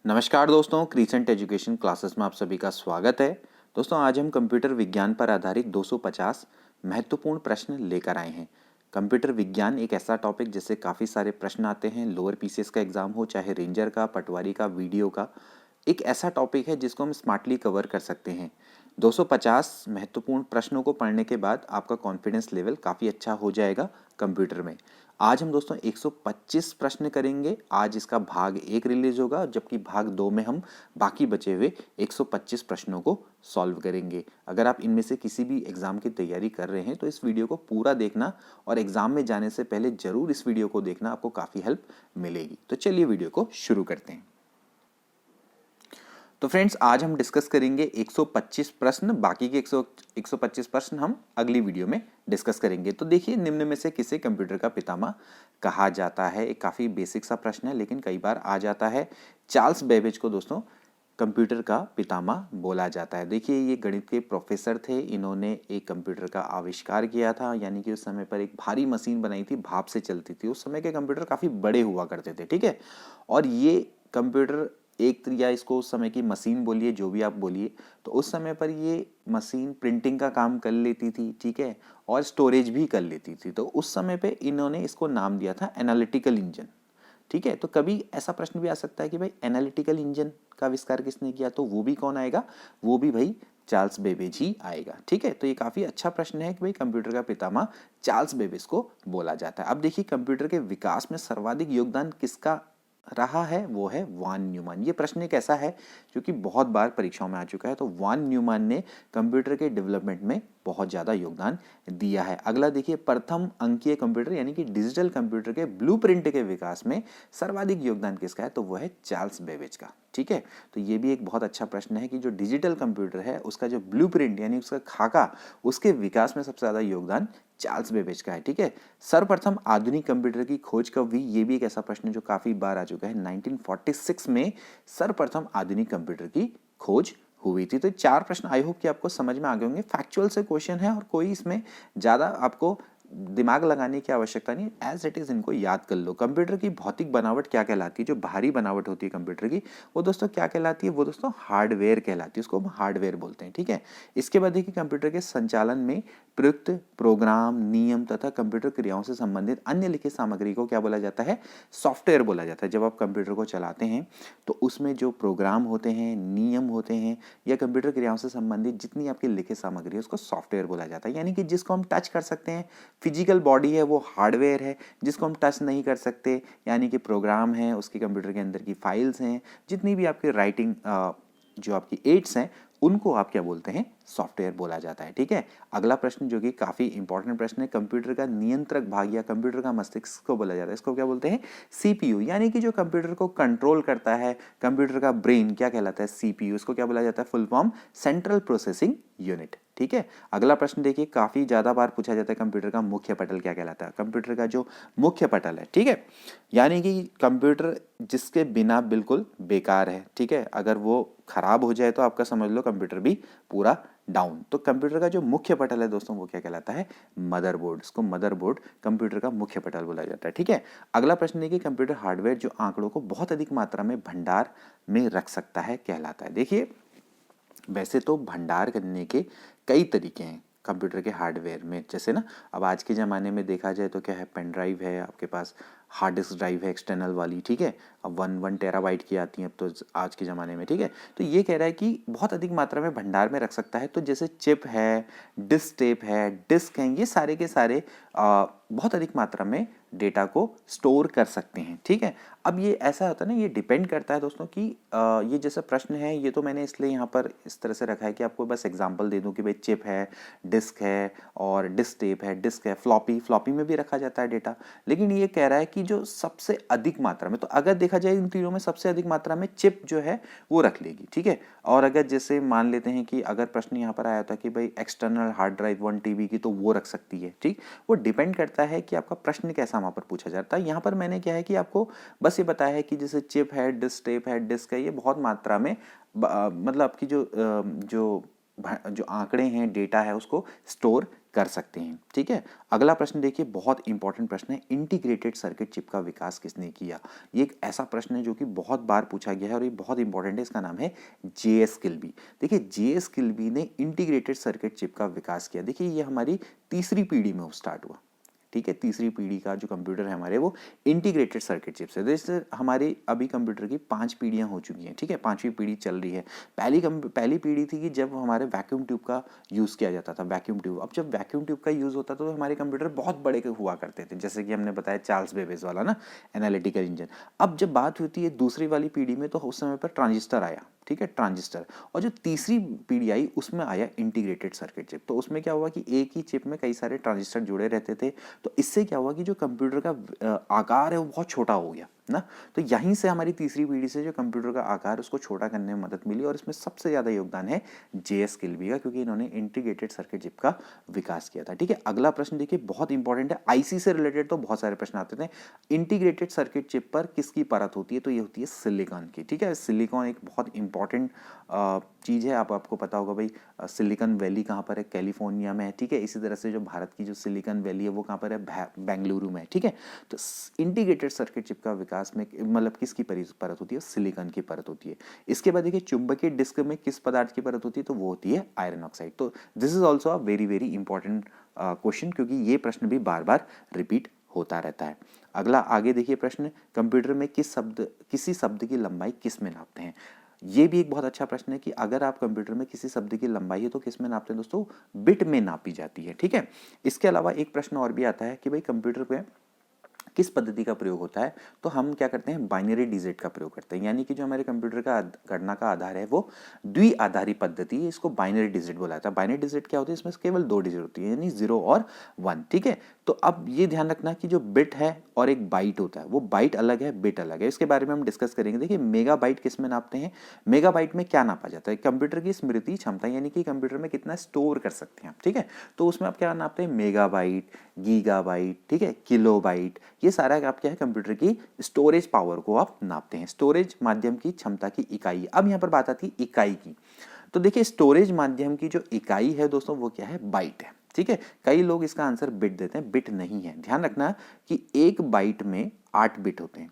नमस्कार दोस्तों, crescent education classes में आप सभी का स्वागत है। दोस्तों, आज हम कंप्यूटर विज्ञान पर आधारित 250 महत्वपूर्ण प्रश्न लेकर आए हैं। कंप्यूटर विज्ञान एक ऐसा टॉपिक जिससे काफ़ी सारे प्रश्न आते हैं। लोअर पीसीएस का एग्जाम हो, चाहे रेंजर का, पटवारी का, वीडियो का, एक ऐसा टॉपिक है जिसको हम स्मार्टली कवर कर सकते हैं। 250 महत्वपूर्ण प्रश्नों को पढ़ने के बाद आपका कॉन्फिडेंस लेवल काफ़ी अच्छा हो जाएगा कंप्यूटर में। आज हम दोस्तों 125 प्रश्न करेंगे। आज इसका भाग 1 रिलीज होगा, जबकि भाग 2 में हम बाकी बचे हुए 125 प्रश्नों को सॉल्व करेंगे। अगर आप इनमें से किसी भी एग्जाम की तैयारी कर रहे हैं तो इस वीडियो को पूरा देखना और एग्जाम में जाने से पहले जरूर इस वीडियो को देखना, आपको काफ़ी हेल्प मिलेगी। तो चलिए वीडियो को शुरू करते हैं। तो फ्रेंड्स, आज हम डिस्कस करेंगे 125 प्रश्न। बाकी के 125 प्रश्न हम अगली वीडियो में डिस्कस करेंगे। तो देखिए, निम्न में से किसे कंप्यूटर का पितामह कहा जाता है। एक काफ़ी बेसिक सा प्रश्न है, लेकिन कई बार आ जाता है। चार्ल्स बेबेज को दोस्तों कंप्यूटर का पितामह बोला जाता है। देखिए, ये गणित के प्रोफेसर थे। इन्होंने एक कंप्यूटर का आविष्कार किया था, यानी कि उस समय पर एक भारी मशीन बनाई थी, भाप से चलती थी। उस समय के कंप्यूटर काफ़ी बड़े हुआ करते थे, ठीक है। और ये कंप्यूटर एक या इसको उस समय की मशीन बोलिए, जो भी आप बोलिए, तो उस समय पर ये मशीन प्रिंटिंग का काम कर लेती थी, ठीक है, और स्टोरेज भी कर लेती थी। तो उस समय पे इन्होंने इसको नाम दिया था एनालिटिकल इंजन, ठीक है। तो कभी ऐसा प्रश्न भी आ सकता है कि भाई एनालिटिकल इंजन का आविष्कार किसने किया, तो वो भी कौन आएगा, वो भी भाई चार्ल्स बेबेज ही आएगा, ठीक है। तो ये काफी अच्छा प्रश्न है कि भाई कंप्यूटर का पितामह चार्ल्स बेबेज को बोला जाता है। अब देखिए, कंप्यूटर के विकास में सर्वाधिक योगदान किसका रहा है, वो है वॉन न्यूमैन। ये प्रश्न एक ऐसा है जो कि बहुत बार परीक्षाओं में आ चुका है। तो वॉन न्यूमैन ने कंप्यूटर के डेवलपमेंट में बहुत ज़्यादा योगदान दिया है। अगला देखिए, प्रथम अंकीय कंप्यूटर यानी कि डिजिटल कंप्यूटर के ब्लूप्रिंट के विकास में सर्वाधिक योगदान किसका है, तो वो है चार्ल्स बेबेज का, ठीक है। तो ये भी एक बहुत अच्छा प्रश्न है कि जो डिजिटल कंप्यूटर है उसका जो ब्लूप्रिंट यानी उसका खाका, उसके विकास में सबसे ज़्यादा योगदान चार्ल्स बेबेज का है, ठीक है। सर्वप्रथम आधुनिक कंप्यूटर की खोज कब हुई, ये भी एक ऐसा प्रश्न है जो काफी बार आ चुका है। 1946 में सर्वप्रथम आधुनिक कंप्यूटर की खोज हुई थी। तो 4 प्रश्न आई होप कि आपको समझ में आ गए होंगे। फैक्चुअल से क्वेश्चन है और कोई इसमें ज्यादा आपको दिमाग लगाने की आवश्यकता नहीं, एज इट इज इनको याद कर लो। कंप्यूटर की भौतिक बनावट क्या कहलाती है, जो बाहरी बनावट होती है कंप्यूटर की, वो दोस्तों क्या कहलाती है, वो दोस्तों हार्डवेयर कहलाती है, उसको हम हार्डवेयर बोलते हैं, ठीक है। इसके बाद देखिए, कंप्यूटर के संचालन में प्रयुक्त प्रोग्राम, नियम तथा कंप्यूटर क्रियाओं से संबंधित अन्य लिखित सामग्री को क्या बोला जाता है, सॉफ्टवेयर बोला जाता है। जब आप कंप्यूटर को चलाते हैं तो उसमें जो प्रोग्राम होते हैं, नियम होते हैं, या कंप्यूटर क्रियाओं से संबंधित जितनी आपकी लिखित सामग्री है, उसको सॉफ्टवेयर बोला जाता है। यानी कि जिसको हम टच कर सकते हैं, फिजिकल बॉडी है, वो हार्डवेयर है। जिसको हम टच नहीं कर सकते, यानी कि प्रोग्राम है, उसके कंप्यूटर के अंदर की फाइल्स हैं, जितनी भी आपकी राइटिंग जो आपकी एड्स हैं, उनको आप क्या बोलते हैं, सॉफ्टवेयर बोला जाता है, ठीक है। अगला प्रश्न जो कि काफी इंपॉर्टेंट प्रश्न है, कंप्यूटर का नियंत्रक भाग या कंप्यूटर का मस्तिष्क को बोला जाता है, इसको क्या बोलते हैं, सीपीयू। यानी कि जो कंप्यूटर को कंट्रोल करता है, कंप्यूटर का ब्रेन क्या कहलाता है, सीपीयू। इसको क्या बोला जाता है, full form central processing unit, ठीक है। अगला प्रश्न देखिए, काफी ज्यादा बार पूछा जाता है, कंप्यूटर का मुख्य पटल क्या कहलाता है। कंप्यूटर का जो मुख्य पटल है, ठीक है, यानी कि कंप्यूटर जिसके बिना बिल्कुल बेकार है, ठीक है। अगर वो खराब हो जाए तो आपका समझ लो कंप्यूटर भी पूरा डाउन। तो कंप्यूटर का जो मुख्य पटल है दोस्तों, वो क्या कहलाता है, मदरबोर्ड। इसको मदरबोर्ड कंप्यूटर का मुख्य पटल बोला जाता है, ठीक है। अगला प्रश्न देखिए, कंप्यूटर हार्डवेयर जो आंकड़ों को बहुत अधिक मात्रा में भंडार में रख सकता है, कहलाता है। देखिए, वैसे तो भंडार करने के कई तरीके हैं कंप्यूटर के हार्डवेयर में। जैसे ना, अब आज के ज़माने में देखा जाए तो क्या है, पेन ड्राइव है आपके पास, हार्ड डिस्क ड्राइव है एक्सटर्नल वाली, ठीक है। अब 1 टेराबाइट की आती है अब तो आज के ज़माने में, ठीक है। तो ये कह रहा है कि बहुत अधिक मात्रा में भंडार में रख सकता है। तो जैसे चिप है, डिस्क टेप है, डिस्क हैं, ये सारे के सारे बहुत अधिक मात्रा में डेटा को स्टोर कर सकते हैं, ठीक है। अब ये ऐसा होता है ना, ये डिपेंड करता है दोस्तों कि ये जैसा प्रश्न है, ये तो मैंने इसलिए यहाँ पर इस तरह से रखा है कि आपको बस एग्जांपल दे दूं कि भाई चिप है, डिस्क है, और डिस्क टेप है, डिस्क है, फ्लॉपी में भी रखा जाता है डेटा। लेकिन ये कह रहा है कि जो सबसे अधिक मात्रा में, तो अगर देखा जाए इन तीनों में सबसे अधिक मात्रा में चिप जो है वो रख लेगी, ठीक है। और अगर जैसे मान लेते हैं कि अगर प्रश्न यहाँ पर आया था कि भाई एक्सटर्नल हार्ड ड्राइव 1 TB की, तो वो रख सकती है, ठीक। वो डिपेंड करता है कि आपका प्रश्न कैसा वहां पर पूछा जाता है। यहाँ पर मैंने क्या है कि आपको बस ये बताया है कि जैसे चिप है, डिस्क टेप है, डिस्क है, ये बहुत मात्रा में मतलब आपकी जो जो आंकड़े हैं, डेटा है, उसको स्टोर कर सकते हैं। ठीक है, अगला प्रश्न देखिए, बहुत इंपॉर्टेंट प्रश्न है, इंटीग्रेटेड सर्किट चिप का विकास किसने किया। ये एक ऐसा प्रश्न है जो कि बहुत बार पूछा गया है और ये बहुत इंपॉर्टेंट है। इसका नाम है जेएस किल्बी। देखिए जेएस किल्बी ने इंटीग्रेटेड सर्किट चिप का विकास किया। देखिए ये हमारी तीसरी पीढ़ी में स्टार्ट हुआ। ठीक है, तीसरी पीढ़ी का जो कंप्यूटर है हमारे, वो इंटीग्रेटेड सर्किट चिप्स है। जैसे हमारे अभी कंप्यूटर की 5 पीढ़ियां हो चुकी हैं। ठीक है, 5वीं पीढ़ी चल रही है। पहली पीढ़ी थी कि जब हमारे वैक्यूम ट्यूब का यूज़ किया जाता था, वैक्यूम ट्यूब। अब जब वैक्यूम ट्यूब का यूज़ होता था तो हमारे कंप्यूटर बहुत बड़े हुआ करते थे, जैसे कि हमने बताया चार्ल्स बेबेज वाला ना एनालिटिकल इंजन। अब जब बात होती है दूसरी वाली पीढ़ी में, तो उस समय पर ट्रांजिस्टर आया। ठीक है, ट्रांजिस्टर। और जो तीसरी पीढ़ी आई उसमें आया इंटीग्रेटेड सर्किट चिप। तो उसमें क्या हुआ कि एक ही चिप में कई सारे ट्रांजिस्टर जुड़े रहते थे। तो इससे क्या हुआ कि जो कंप्यूटर का आकार है वो बहुत छोटा हो गया ना। तो यहीं से हमारी तीसरी पीढ़ी से जो कंप्यूटर का आकार उसको छोटा करने में मदद मिली, और इसमें सबसे ज़्यादा योगदान है जेएस किल्बी का, क्योंकि इन्होंने इंटीग्रेटेड सर्किट चिप का विकास किया था। ठीक है, अगला प्रश्न देखिए, बहुत इंपॉर्टेंट है। आईसी से रिलेटेड तो बहुत सारे प्रश्न आते थे। इंटीग्रेटेड सर्किट चिप पर किसकी परत होती है, तो ये होती है सिलिकॉन की। ठीक है, सिलिकॉन एक बहुत इंपॉर्टेंट चीज़ है। आपको पता होगा भाई, सिलिकॉन वैली कहाँ पर है, कैलिफोर्निया में है। ठीक है, इसी तरह से जो भारत की जो सिलिकॉन वैली है वो कहाँ पर है, बेंगलुरु में है। ठीक है, तो इंटीग्रेटेड सर्किट चिप का विकास में मतलब किसकी परत होती है, सिलिकॉन की परत होती है। इसके बाद देखिए, चुंबकीय डिस्क में किस पदार्थ की परत होती है, तो वो होती है आयरन ऑक्साइड। तो this is also a very very important question, क्योंकि ये प्रश्न भी बार बार रिपीट होता रहता है। अगला आगे देखिए प्रश्न, कंप्यूटर में किसी शब्द की लंबाई किस में नापते हैं। ये भी एक बहुत अच्छा प्रश्न है कि अगर आप कंप्यूटर में किसी शब्द की लंबाई है तो किस में नापते हैं दोस्तों, बिट में नापी जाती है। ठीक है, इसके अलावा एक प्रश्न और भी आता है कि भाई कंप्यूटर पे किस पद्धति का प्रयोग होता है, तो हम क्या करते हैं, बाइनरी डिजिट का प्रयोग करते हैं। यानी कि जो हमारे कंप्यूटर का गणना का आधार है वो द्विआधारी पद्धति है, इसको बाइनरी डिजिट बोला जाता है। बाइनरी डिजिट क्या होती है, इसमें केवल 2 डिजिट होती है, यानी 0 और 1। ठीक है, तो अब ये ध्यान रखना कि जो बिट है और एक बाइट होता है, वो बाइट अलग है, बिट अलग है। इसके बारे में हम डिस्कस करेंगे। देखिए मेगाबाइट किस में नापते हैं, मेगाबाइट में क्या नापा जाता है, कंप्यूटर की स्मृति क्षमता, यानी कि कंप्यूटर में कितना स्टोर कर सकते हैं आप। ठीक है, तो उसमें आप क्या नापते हैं, मेगाबाइट, गीगाबाइट, ठीक है, किलोबाइट, ये सारा आप क्या है, कंप्यूटर की स्टोरेज पावर को आप नापते हैं। स्टोरेज माध्यम की क्षमता की इकाई। अब यहाँ पर बात आती है इकाई की। तो देखिए स्टोरेज माध्यम की जो इकाई है दोस्तों, वो क्या है, बाइट है। ठीक है, कई लोग इसका आंसर बिट देते हैं, बिट नहीं है। ध्यान रखना कि एक बाइट में 8 बिट होते हैं।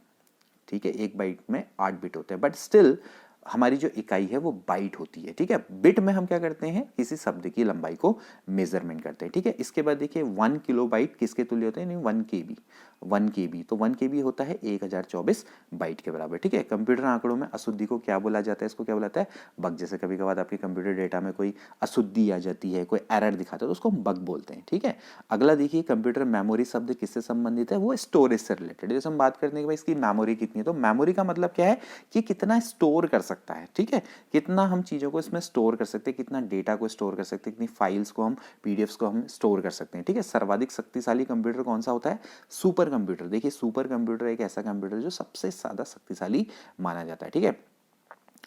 ठीक है, एक बाइट में 8 बिट होते हैं, बट स्टिल हमारी जो इकाई है वो बाइट होती है। ठीक है, बिट में हम क्या करते हैं, किसी शब्द की लंबाई को मेजरमेंट करते हैं। ठीक है, इसके बाद देखिए 1 किलोबाइट किसके तुल्य होते हैं, 1 केबी। 1 केबी, तो 1 केबी होता है 1024 बाइट के बराबर। ठीक है, कंप्यूटर आंकड़ों में अशुद्धि को क्या बोला जाता है, इसको क्या बोला जाता है, बग। जैसे कभी कभार आपके कंप्यूटर डेटा में कोई अशुद्धि आ जाती है, कोई एरर दिखाता है, तो उसको हम बग बोलते हैं। ठीक है, अगला देखिए, कंप्यूटर मेमोरी शब्द किससे संबंधित है, वो स्टोरेज से रिलेटेड। जैसे हम बात करते हैं कि भाई इसकी मेमोरी कितनी है, तो मेमोरी का मतलब क्या है कि कितना स्टोर कर सकता है। ठीक है, कितना हम चीज़ों को इसमें स्टोर कर सकते हैं, कितना डेटा को स्टोर कर सकते हैं, कितनी फाइल्स को हम, पीडीएफ्स को हम स्टोर कर सकते हैं। ठीक है, सर्वाधिक शक्तिशाली कंप्यूटर कौन सा होता है, सुपर कंप्यूटर। देखिए सुपर कंप्यूटर एक ऐसा कंप्यूटर जो सबसे ज़्यादा शक्तिशाली माना जाता है। ठीक है,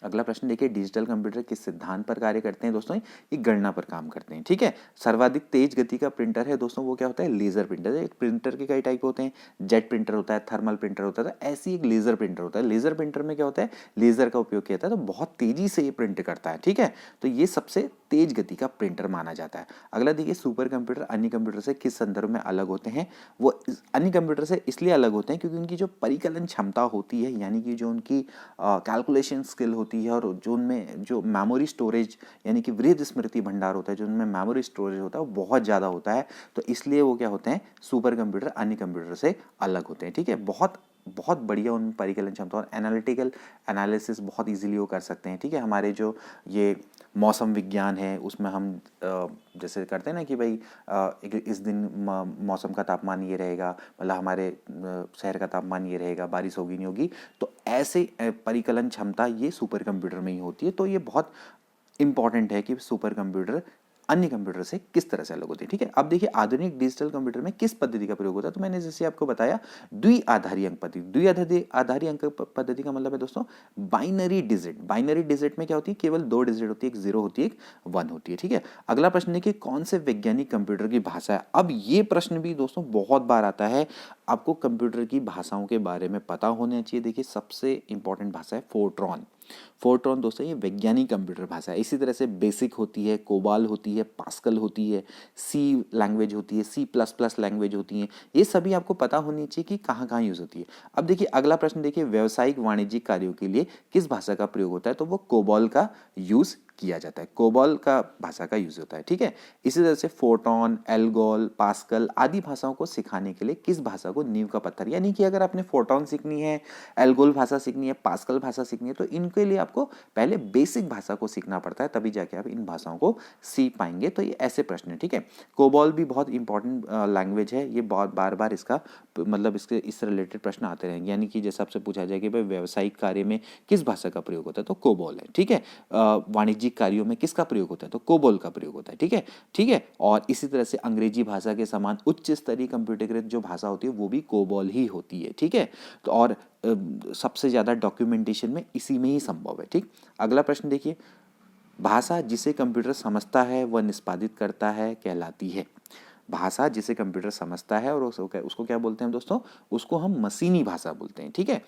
अगला प्रश्न देखिए, डिजिटल कंप्यूटर किस सिद्धांत पर कार्य करते हैं दोस्तों, ये गणना पर काम करते हैं। ठीक है, सर्वाधिक तेज गति का प्रिंटर है दोस्तों, वो क्या होता है, लेजर प्रिंटर। एक प्रिंटर के कई टाइप होते हैं, जेट प्रिंटर होता है, थर्मल प्रिंटर होता है, तो ऐसी एक लेजर प्रिंटर होता है। लेजर प्रिंटर में क्या होता है, लेजर का उपयोग किया जाता है, तो बहुत तेजी से ये प्रिंट करता है। ठीक है, तो ये सबसे तेज गति का प्रिंटर माना जाता है। अगला देखिए, सुपर कंप्यूटर अन्य कंप्यूटर से किस संदर्भ में अलग होते हैं, वो अन्य कंप्यूटर से इसलिए अलग होते हैं क्योंकि उनकी जो परिकलन क्षमता होती है, यानी कि जो उनकी कैलकुलेशन स्किल होती है, और जो उनमें जो मेमोरी स्टोरेज यानी कि वृहद स्मृति भंडार होता है, जो उनमें मेमोरी स्टोरेज होता है वो बहुत ज़्यादा होता है। तो इसलिए वो क्या होते हैं, सुपर कंप्यूटर अन्य कंप्यूटर से अलग होते हैं। ठीक है, बहुत बहुत बढ़िया उनमें परिकलन क्षमता और एनालिटिकल एनालिसिस बहुत इजीली वो कर सकते हैं। ठीक है, हमारे जो ये मौसम विज्ञान है उसमें हम जैसे करते हैं ना कि भाई इस दिन मौसम का तापमान ये रहेगा, मतलब हमारे शहर का तापमान ये रहेगा, बारिश होगी नहीं होगी, तो ऐसे परिकलन क्षमता ये सुपर कंप्यूटर में ही होती है। तो ये बहुत इंपॉर्टेंट है कि सुपर कंप्यूटर अन्य कंप्यूटर से किस तरह से अलग होते हैं। ठीक है, अब देखिए आधुनिक डिजिटल कंप्यूटर में किस पद्धति का प्रयोग होता है, तो मैंने जैसे आपको बताया द्विआधारी अंक पद्धति। द्विआधारी अंक पद्धति का मतलब है दोस्तों बाइनरी डिजिट। बाइनरी डिजिट में क्या होती है, केवल 2 डिजिट होती है, एक 0 होती है, एक 1 होती है। ठीक है, अगला प्रश्न देखिए, कौन से वैज्ञानिक कंप्यूटर की भाषा है। अब ये प्रश्न भी दोस्तों बहुत बार आता है, आपको कंप्यूटर की भाषाओं के बारे में पता होना चाहिए। देखिए सबसे इंपॉर्टेंट भाषा है फोर्ट्रॉन। फोर्ट्रॉन दोस्तों ये वैज्ञानिक कंप्यूटर भाषा है। इसी तरह से बेसिक होती है, कोबाल होती है, पास्कल होती है, सी लैंग्वेज होती है, C++ लैंग्वेज होती है। ये सभी आपको पता होनी चाहिए कि कहाँ कहाँ यूज़ होती है। अब देखिए अगला प्रश्न देखिए, व्यावसायिक वाणिज्यिक कार्यों के लिए किस भाषा का प्रयोग होता है? तो वो कोबॉल का यूज़ किया जाता है, कोबॉल का भाषा का यूज होता है। ठीक है, इसी तरह से फोर्ट्रॉन, एल्गोल, पास्कल आदि भाषाओं को सिखाने के लिए किस भाषा को नींव का पत्थर, यानी कि अगर आपने फोर्ट्रॉन सीखनी है, एल्गोल भाषा सीखनी है, पास्कल भाषा सीखनी है, तो इनके लिए आपको पहले बेसिक भाषा को सीखना पड़ता है, तभी जाके आप इन भाषाओं को सीख पाएंगे। तो ये ऐसे प्रश्न है। ठीक है, कोबॉल भी बहुत इंपॉर्टेंट लैंग्वेज है, ये बहुत बार बार इसका मतलब इसके इस रिलेटेड प्रश्न आते रहेंगे, यानी कि जैसे आपसे पूछा जाए कि भाई व्यावसायिक कार्य में किस भाषा का प्रयोग होता है, तो कोबॉल है। ठीक है, वाणिज्यिक कार्यों में किसका प्रयोग होता है, तो कोबॉल का प्रयोग होता है। ठीक है, ठीक है, और इसी तरह से अंग्रेजी भाषा के समान उच्च स्तरीय कंप्यूटरीकृत जो भाषा होती है वो भी कोबॉल ही होती है। ठीक है, तो और सबसे ज़्यादा डॉक्यूमेंटेशन में इसी में ही संभव है। ठीक, अगला प्रश्न देखिए, भाषा जिसे कंप्यूटर समझता है वह निष्पादित करता है कहलाती है। भाषा जिसे कंप्यूटर समझता है और उसको क्या बोलते हैं दोस्तों, उसको हम मशीनी भाषा बोलते हैं। ठीक है,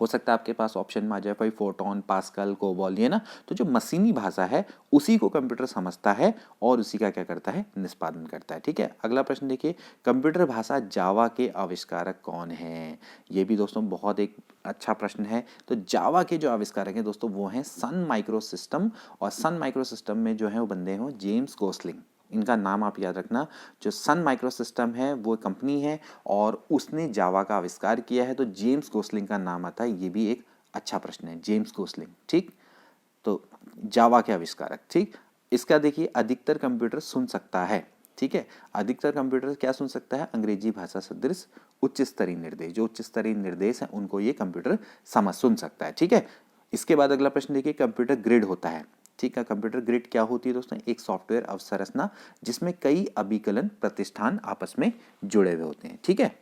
हो सकता है आपके पास ऑप्शन में आ जाए भाई फोर्ट्रॉन, पास्कल, कोबॉल, ये ना, तो जो मशीनी भाषा है उसी को कंप्यूटर समझता है और उसी का क्या करता है, निष्पादन करता है। ठीक है, अगला प्रश्न देखिए, कंप्यूटर भाषा जावा के आविष्कारक कौन है? ये भी दोस्तों बहुत एक अच्छा प्रश्न है। तो जावा के जो आविष्कारक हैं दोस्तों वो हैं सन माइक्रो सिस्टम, और सन माइक्रो सिस्टम में जो है वो बंदे हैं जेम्स गोसलिंग। इनका नाम आप याद रखना। जो सन माइक्रो सिस्टम है वो कंपनी है और उसने जावा का आविष्कार किया है, तो जेम्स गोसलिंग का नाम आता है। ये भी एक अच्छा प्रश्न है, जेम्स गोसलिंग। ठीक, तो जावा के आविष्कारक। ठीक, इसका देखिए, अधिकतर कंप्यूटर सुन सकता है। ठीक है, अधिकतर कंप्यूटर क्या सुन सकता है, अंग्रेजी भाषा सदृश उच्च स्तरीय निर्देश, जो उच्च स्तरीय निर्देश है उनको ये कंप्यूटर सुन सकता है। ठीक है, इसके बाद अगला प्रश्न देखिए, कंप्यूटर ग्रिड होता है। ठीक है, कंप्यूटर ग्रिड क्या होती है दोस्तों, एक सॉफ्टवेयर अवसंरचना जिसमें कई अभिकलन प्रतिष्ठान आपस में जुड़े हुए होते हैं। ठीक है,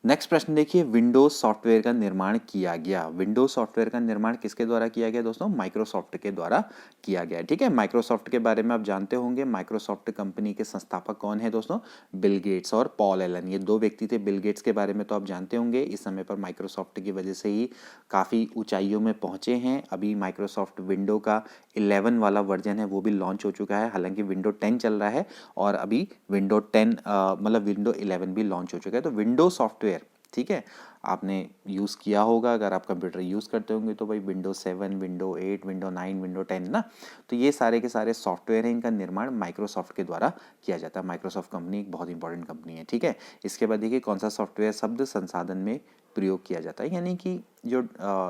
नेक्स्ट प्रश्न देखिए, विंडोज सॉफ्टवेयर का निर्माण किया गया। विंडोज सॉफ्टवेयर का निर्माण किसके द्वारा किया गया दोस्तों, माइक्रोसॉफ्ट के द्वारा किया गया। ठीक है, माइक्रोसॉफ्ट के बारे में आप जानते होंगे। माइक्रोसॉफ्ट कंपनी के संस्थापक कौन है दोस्तों, बिल गेट्स और पॉल एलन, ये दो व्यक्ति थे। बिल गेट्स के बारे में तो आप जानते होंगे, इस समय पर माइक्रोसॉफ्ट की वजह से ही काफ़ी ऊंचाइयों में पहुंचे हैं। अभी माइक्रोसॉफ्ट विंडो का 11 वाला वर्जन है वो भी लॉन्च हो चुका है, हालांकि विंडो 10 चल रहा है और अभी विंडो 10 मतलब विंडो 11 भी लॉन्च हो चुका है। तो विंडो सॉफ्टवेयर, ठीक है, आपने यूज़ किया होगा, अगर आप कंप्यूटर यूज़ करते होंगे तो भाई विंडो 7, विंडो 8, विंडो 9, विंडो 10 ना, तो ये सारे के सारे सॉफ्टवेयर हैं, इनका निर्माण माइक्रोसॉफ्ट के द्वारा किया जाता है। माइक्रोसॉफ्ट कंपनी एक बहुत इंपॉर्टेंट कंपनी है। ठीक है, इसके बाद देखिए, कौन सा सॉफ्टवेयर शब्द संसाधन में प्रयोग किया जाता है, यानी कि जो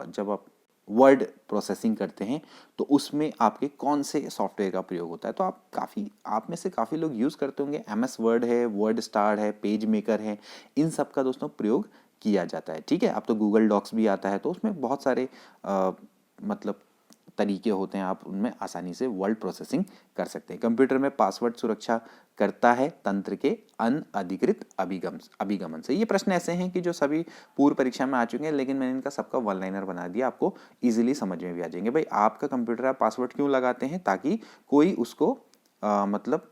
जब आप वर्ड प्रोसेसिंग करते हैं तो उसमें आपके कौन से सॉफ्टवेयर का प्रयोग होता है। तो आप में से काफ़ी लोग यूज़ करते होंगे, MS वर्ड है, वर्ड स्टार है, पेज मेकर है, इन सब का दोस्तों प्रयोग किया जाता है। ठीक है, अब तो गूगल डॉक्स भी आता है, तो उसमें बहुत सारे मतलब तरीके होते हैं, आप उनमें आसानी से वर्ड प्रोसेसिंग कर सकते हैं। कंप्यूटर में पासवर्ड सुरक्षा करता है तंत्र के अनधिकृत अभिगमन से। ये प्रश्न ऐसे हैं कि जो सभी पूर्व परीक्षा में आ चुके हैं, लेकिन मैंने इनका सबका वन लाइनर बना दिया, आपको इजीली समझ में भी आ जाएंगे। भाई आपका कंप्यूटर आप पासवर्ड क्यों लगाते हैं, ताकि कोई उसको मतलब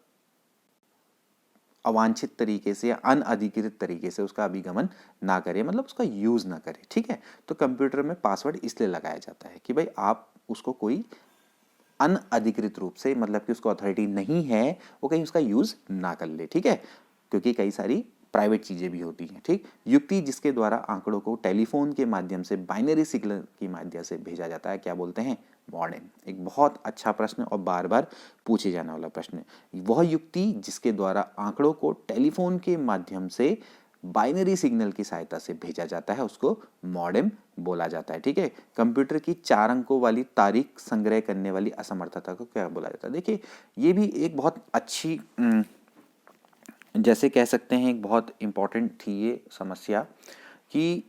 अवांछित तरीके से या अनअधिकृत तरीके से उसका अभिगमन ना करे, मतलब उसका यूज ना करे। ठीक है, तो कंप्यूटर में पासवर्ड इसलिए लगाया जाता है कि भाई आप उसको कोई अनअधिकृत रूप से, मतलब कि उसको अथॉरिटी नहीं है, वो कहीं उसका यूज ना कर ले। ठीक है, क्योंकि कई सारी प्राइवेट चीजें भी होती हैं। ठीक, युक्ति जिसके द्वारा आंकड़ों को टेलीफोन के माध्यम से बाइनरी सिग्नल की माध्यम से भेजा जाता है, क्या बोलते हैं, मॉडेम। एक बहुत अच्छा प्रश्न और बार बार पूछे जाने वाला प्रश्न है। वह युक्ति जिसके द्वारा आंकड़ों को टेलीफोन के माध्यम से बाइनरी सिग्नल की सहायता से भेजा जाता है, उसको मॉडेम बोला जाता है। ठीक है, कंप्यूटर की 4 अंकों वाली तारीख संग्रह करने वाली असमर्थता को क्या बोला जाता है। देखिए, ये भी एक बहुत अच्छी जैसे कह सकते हैं, एक बहुत इंपॉर्टेंट थी ये समस्या, कि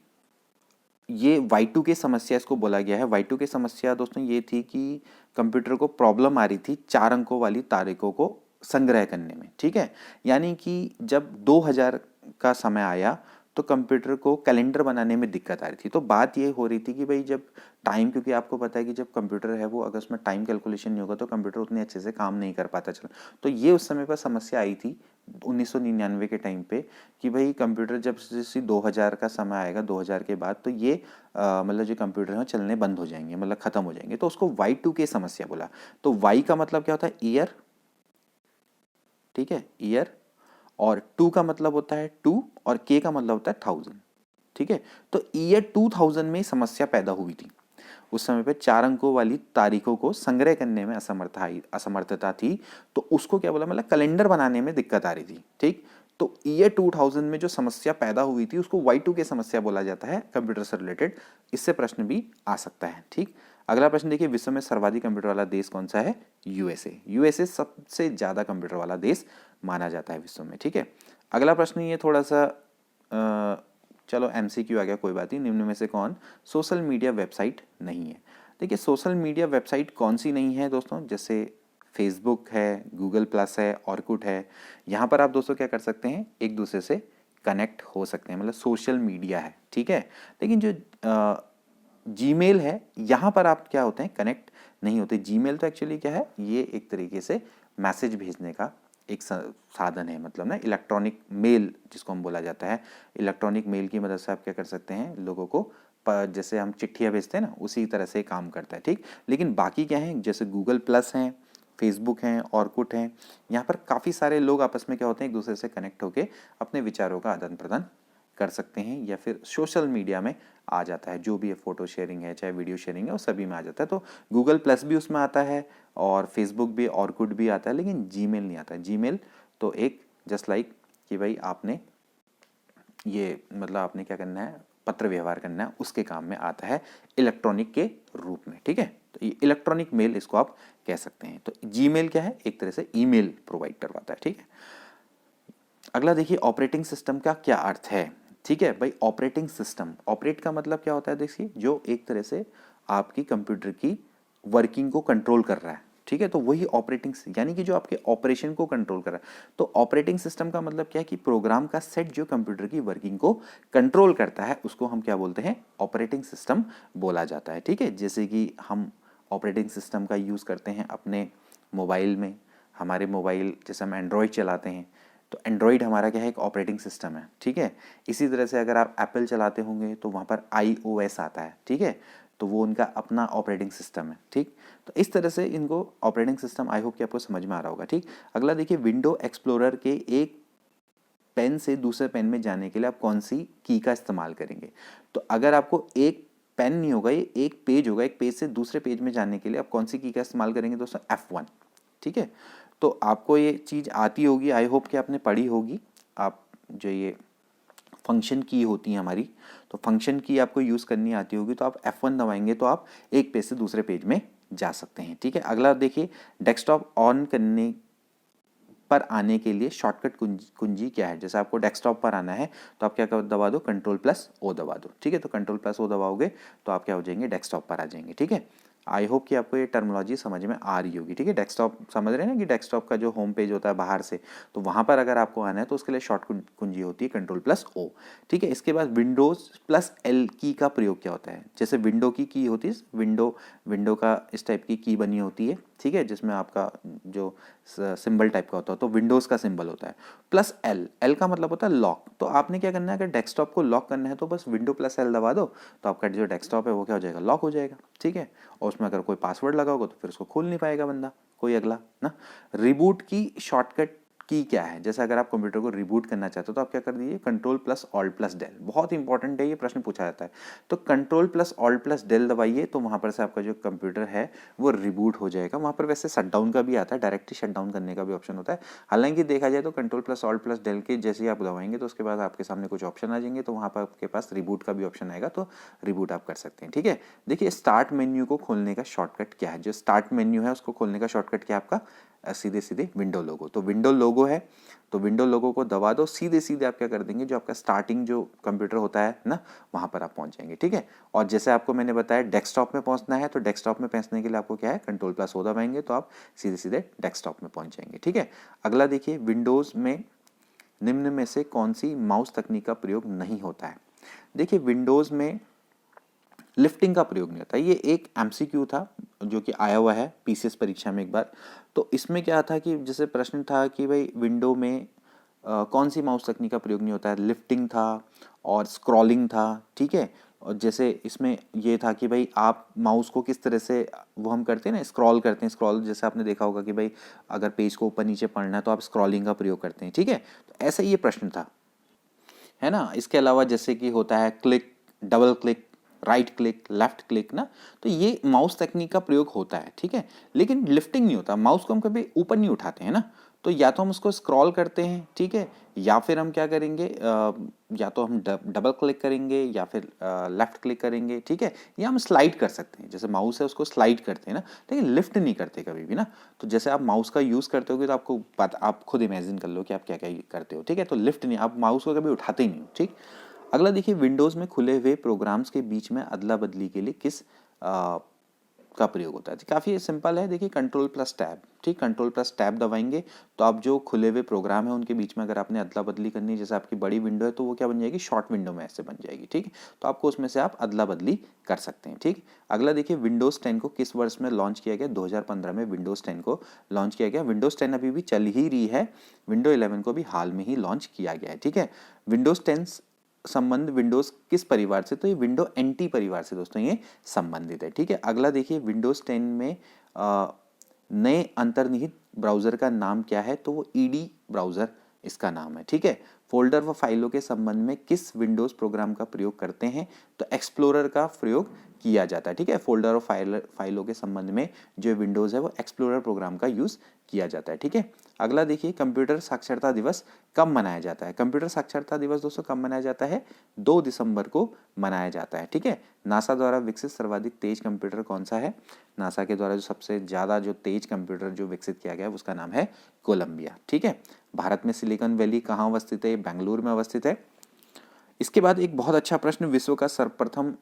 ये Y2K समस्या इसको बोला गया है। Y2K समस्या दोस्तों ये थी कि कंप्यूटर को प्रॉब्लम आ रही थी 4 अंकों वाली तारीखों को संग्रह करने में। ठीक है, यानी कि जब 2000 का समय आया तो कंप्यूटर को कैलेंडर बनाने में दिक्कत आ रही थी। तो बात ये हो रही थी कि भाई जब टाइम, क्योंकि आपको पता है कि जब कंप्यूटर है वो अगर उसमें टाइम कैलकुलेशन नहीं होगा तो कंप्यूटर उतने अच्छे से काम नहीं कर पाता। चलो, तो ये उस समय पर समस्या आई थी 1999 के टाइम पे कि भाई कंप्यूटर जब जैसे 2000 का समय आएगा, 2000 के बाद तो ये मतलब जो कंप्यूटर हैं चलने बंद हो जाएंगे, मतलब ख़त्म हो जाएंगे। तो उसको Y2K समस्या बोला। तो Y का मतलब क्या होता है? ईयर, ठीक है, ईयर, और 2 का मतलब होता है 2 और K का मतलब होता है 1000, ठीक है। तो ईयर 2000 में समस्या पैदा हुई थी। उस समय पे 4 अंकों वाली तारीखों को संग्रह करने में असमर्थता थी। तो उसको क्या बोला, मतलब कैलेंडर बनाने में दिक्कत आ रही थी, ठीक। तो ईयर 2000 में जो समस्या पैदा हुई थी उसको Y2K समस्या बोला जाता है, कंप्यूटर से रिलेटेड। इससे प्रश्न भी आ सकता है, ठीक। अगला प्रश्न देखिए, विश्व में सर्वाधिक कंप्यूटर वाला देश कौन सा है? यूएसए। यूएसए सबसे ज्यादा कंप्यूटर वाला देश माना जाता है विश्व में, ठीक है। अगला प्रश्न ये थोड़ा सा चलो MCQ आ गया, कोई बात नहीं। निम्न में से कौन सोशल मीडिया वेबसाइट नहीं है? देखिए, सोशल मीडिया वेबसाइट कौन सी नहीं है दोस्तों? जैसे फेसबुक है, गूगल प्लस है, ऑर्कुट है। यहाँ पर आप दोस्तों क्या कर सकते हैं, एक दूसरे से कनेक्ट हो सकते हैं, मतलब सोशल मीडिया है, ठीक है। लेकिन जो जीमेल है, यहाँ पर आप क्या होते हैं, कनेक्ट नहीं होते। जीमेल तो एक्चुअली क्या है, ये एक तरीके से मैसेज भेजने का एक साधन है, मतलब ना इलेक्ट्रॉनिक मेल जिसको हम बोला जाता है। इलेक्ट्रॉनिक मेल की मदद से आप क्या कर सकते हैं, लोगों को जैसे हम चिट्ठियाँ भेजते हैं ना, उसी तरह से काम करता है, ठीक। लेकिन बाकी क्या है, जैसे गूगल प्लस हैं, फेसबुक हैं, ऑर्कुट हैं, यहाँ पर काफ़ी सारे लोग आपस में क्या होते हैं, एक दूसरे से कनेक्ट होकर अपने विचारों का आदान प्रदान कर सकते हैं, या फिर सोशल मीडिया में आ जाता है। जो भी है, फोटो शेयरिंग है चाहे वीडियो शेयरिंग है, वो सभी में आ जाता है। तो गूगल प्लस भी उसमें आता है और फेसबुक भी, ऑर्कुट भी आता है, लेकिन जीमेल नहीं आता है। जीमेल तो एक जस्ट लाइक कि भाई आपने ये मतलब आपने क्या करना है, पत्र व्यवहार करना है, उसके काम में आता है इलेक्ट्रॉनिक के रूप में, ठीक है। तो ये इलेक्ट्रॉनिक मेल इसको आप कह सकते हैं। तो जीमेल क्या है, एक तरह से ईमेल प्रोवाइड करवाता है, ठीक है। अगला देखिए, ऑपरेटिंग सिस्टम का क्या अर्थ है? ठीक है भाई, ऑपरेटिंग सिस्टम, ऑपरेट का मतलब क्या होता है, देखिए जो एक तरह से आपकी कंप्यूटर की वर्किंग को कंट्रोल कर रहा है, ठीक है। तो वही ऑपरेटिंग, यानी कि जो आपके ऑपरेशन को कंट्रोल कर रहा है। तो ऑपरेटिंग सिस्टम का मतलब क्या है कि प्रोग्राम का सेट जो कंप्यूटर की वर्किंग को कंट्रोल करता है, उसको हम क्या बोलते हैं, ऑपरेटिंग सिस्टम बोला जाता है, ठीक है। जैसे कि हम ऑपरेटिंग सिस्टम का यूज़ करते हैं अपने मोबाइल में। हमारे मोबाइल, जैसे हम एंड्रॉयड चलाते हैं, तो एंड्रॉयड हमारा क्या है, एक ऑपरेटिंग सिस्टम है, ठीक है। इसी तरह से अगर आप एप्पल चलाते होंगे तो वहाँ पर iOS आता है, ठीक है। तो वो उनका अपना ऑपरेटिंग सिस्टम है, ठीक। तो इस तरह से इनको ऑपरेटिंग सिस्टम, आई होप कि आपको समझ में आ रहा होगा, ठीक। अगला देखिए, विंडो एक्सप्लोरर के एक पेन से दूसरे पेन में जाने के लिए आप कौन सी की का इस्तेमाल करेंगे? तो अगर आपको एक पेन नहीं होगा, ये एक पेज होगा, एक पेज से दूसरे पेज में जाने के लिए आप कौन सी की का इस्तेमाल करेंगे दोस्तों? F1, ठीक है। तो आपको ये चीज़ आती होगी, आई होप कि आपने पढ़ी होगी। आप जो ये फंक्शन की होती है हमारी, तो फंक्शन की आपको यूज़ करनी आती होगी, तो आप F1 दबाएंगे तो आप एक पेज से दूसरे पेज में जा सकते हैं, ठीक है। अगला देखिए, डेस्कटॉप ऑन करने पर आने के लिए शॉर्टकट कुंजी क्या है? जैसे आपको डेस्कटॉप पर आना है तो आप क्या दबा दो, Ctrl+O दबा दो, ठीक है। तो Ctrl+O दबाओगे तो आप क्या हो जाएंगे, डेस्कटॉप पर आ जाएंगे, ठीक है। आई होप कि आपको ये टर्मिनोलॉजी समझ में आ रही होगी, ठीक है। डेस्कटॉप समझ रहे हैं ना, कि डेस्कटॉप का जो होम पेज होता है बाहर से, तो वहाँ पर अगर आपको आना है तो उसके लिए शॉर्ट कुंजी होती है Ctrl+O, ठीक है। इसके बाद Windows+L की का प्रयोग क्या होता है? जैसे विंडो की होती है, विंडो का इस टाइप की बनी होती है, ठीक है, जिसमें आपका जो सिंबल टाइप का होता है, तो विंडोज़ का सिंबल होता है। +L का मतलब होता है लॉक। तो आपने क्या करना है, अगर डेस्कटॉप को लॉक करना है तो बस Window+L दबा दो, तो आपका जो डेस्कटॉप है वो क्या हो जाएगा, लॉक हो जाएगा, ठीक है। और उसमें अगर कोई पासवर्ड लगा होगा तो फिर उसको खोल नहीं पाएगा बंदा, कोई अगला ना। रिबूट की शॉर्टकट की क्या है? जैसे अगर आप कंप्यूटर को रिबूट करना चाहते हो तो आप क्या कर दीजिए, Ctrl+Alt+Del, बहुत इंपॉर्टेंट है, ये प्रश्न पूछा जाता है। तो Ctrl+Alt+Del दबाइए तो वहाँ पर से आपका जो कंप्यूटर है वो रिबूट हो जाएगा। वहाँ पर वैसे शटडाउन का भी आता है, डायरेक्टली शटडाउन करने का भी ऑप्शन होता है। हालांकि देखा जाए तो Ctrl+Alt+Del के जैसे ही आप दबाएंगे तो उसके बाद आपके सामने कुछ ऑप्शन आ जाएंगे, तो वहाँ पर आपके पास रिबूट का भी ऑप्शन आएगा, तो रिबूट आप कर सकते हैं, ठीक है। देखिए, स्टार्ट मेन्यू को खोलने का शॉर्टकट क्या है? जो स्टार्ट मेन्यू है उसको खोलने का शॉर्टकट क्या है आपका? सीधे सीधे विंडो लोगो। तो विंडो लोगो है, तो विंडो लोगो को दबा दो, सीधे सीधे आप क्या कर देंगे, जो आपका स्टार्टिंग जो कंप्यूटर होता है ना, वहाँ पर आप पहुँच जाएंगे, ठीक है। और जैसे आपको मैंने बताया डेस्कटॉप में पहुँचना है, तो डेस्कटॉप में पहुँचने के लिए आपको क्या है, Ctrl+O दबाएंगे तो आप सीधे सीधे डेस्कटॉप में पहुँच जाएंगे, ठीक है। अगला देखिए, विंडोज़ में निम्न में से कौन सी माउस तकनीक का प्रयोग नहीं होता है? देखिए विंडोज में लिफ्टिंग का प्रयोग नहीं होता। ये एक एमसीक्यू था जो कि आया हुआ है पीसीएस परीक्षा में एक बार। तो इसमें क्या था कि जैसे प्रश्न था कि भाई विंडो में कौन सी माउस तकनीक का प्रयोग नहीं होता है? लिफ्टिंग था और स्क्रॉलिंग था, ठीक है। और जैसे इसमें ये था कि भाई आप माउस को किस तरह से वो हम करते हैं ना, स्क्रॉल करते हैं। स्क्रॉल जैसे आपने देखा होगा कि भाई अगर पेज को ऊपर नीचे पढ़ना है तो आप स्क्रॉलिंग का प्रयोग करते हैं, ठीक है। तो ऐसा ये प्रश्न था, है ना। इसके अलावा जैसे कि होता है click, double click, right click, left click ना, तो ये माउस तकनीक का प्रयोग होता है, ठीक है। लेकिन लिफ्टिंग नहीं होता। माउस को हम कभी ऊपर नहीं उठाते हैं ना, तो या तो हम उसको स्क्रॉल करते हैं, ठीक है, या फिर हम क्या करेंगे, या तो हम डबल क्लिक करेंगे या फिर लेफ्ट क्लिक करेंगे, ठीक है, या हम स्लाइड कर सकते हैं। जैसे माउस है उसको स्लाइड करते हैं ना, लेकिन लिफ्ट नहीं करते कभी भी ना। तो जैसे आप माउस का यूज़ करते होगे तो आपको आप खुद इमेजिन कर लो कि आप क्या क्या करते हो, ठीक है। तो लिफ्ट नहीं, आप माउस को कभी उठाते ही नहीं हो, ठीक। अगला देखिए, विंडोज में खुले हुए प्रोग्राम्स के बीच में अदला बदली के लिए किस का प्रयोग होता है? काफ़ी सिंपल है। देखिए कंट्रोल प्लस टैब, ठीक, कंट्रोल प्लस टैब दबाएंगे तो आप जो खुले हुए प्रोग्राम है उनके बीच में अगर आपने अदला बदली करनी है, जैसे आपकी बड़ी विंडो है तो वो क्या बन जाएगी, शॉर्ट विंडो में ऐसे बन जाएगी, ठीक। तो आपको उसमें से आप अदला बदली कर सकते हैं, ठीक। अगला देखिए, विंडोज 10 को किस वर्ष में लॉन्च किया गया? 2015 में विंडोज 10 को लॉन्च किया गया। विंडोज 10 अभी भी चल ही रही है। विंडो 11 को भी हाल में ही लॉन्च किया गया है, ठीक है। विंडोज 10 संबंध विंडोज किस परिवार से? तो ये विंडो एनटी परिवार से दोस्तों ये संबंधित है, ठीक है। अगला देखिए, विंडोज 10 में नए अंतर्निहित ब्राउजर का नाम क्या है? तो वो ईडी ब्राउजर इसका नाम है, ठीक है। फोल्डर व फाइलों के संबंध में किस विंडोज प्रोग्राम का प्रयोग करते हैं? तो एक्सप्लोरर का प्रयोग किया जाता है, ठीक है। फोल्डर और फाइलों के संबंध में जो विंडोज है वो एक्सप्लोरर प्रोग्राम का यूज किया जाता है, ठीक है। अगला देखिए, कंप्यूटर साक्षरता दिवस कब मनाया जाता है? कंप्यूटर साक्षरता दिवस दोस्तों कब मनाया जाता है? 2 दिसंबर को मनाया जाता है, ठीक है। नासा द्वारा विकसित सर्वाधिक तेज कंप्यूटर कौन सा है? नासा के द्वारा जो सबसे ज्यादा जो तेज कंप्यूटर जो विकसित किया गया है उसका नाम है कोलंबिया, ठीक है। भारत में सिलिकॉन वैली कहाँ अवस्थित है? बेंगलुरु में अवस्थित है। इसके बाद एक बहुत अच्छा प्रश्न, विश्व का सर्वप्रथम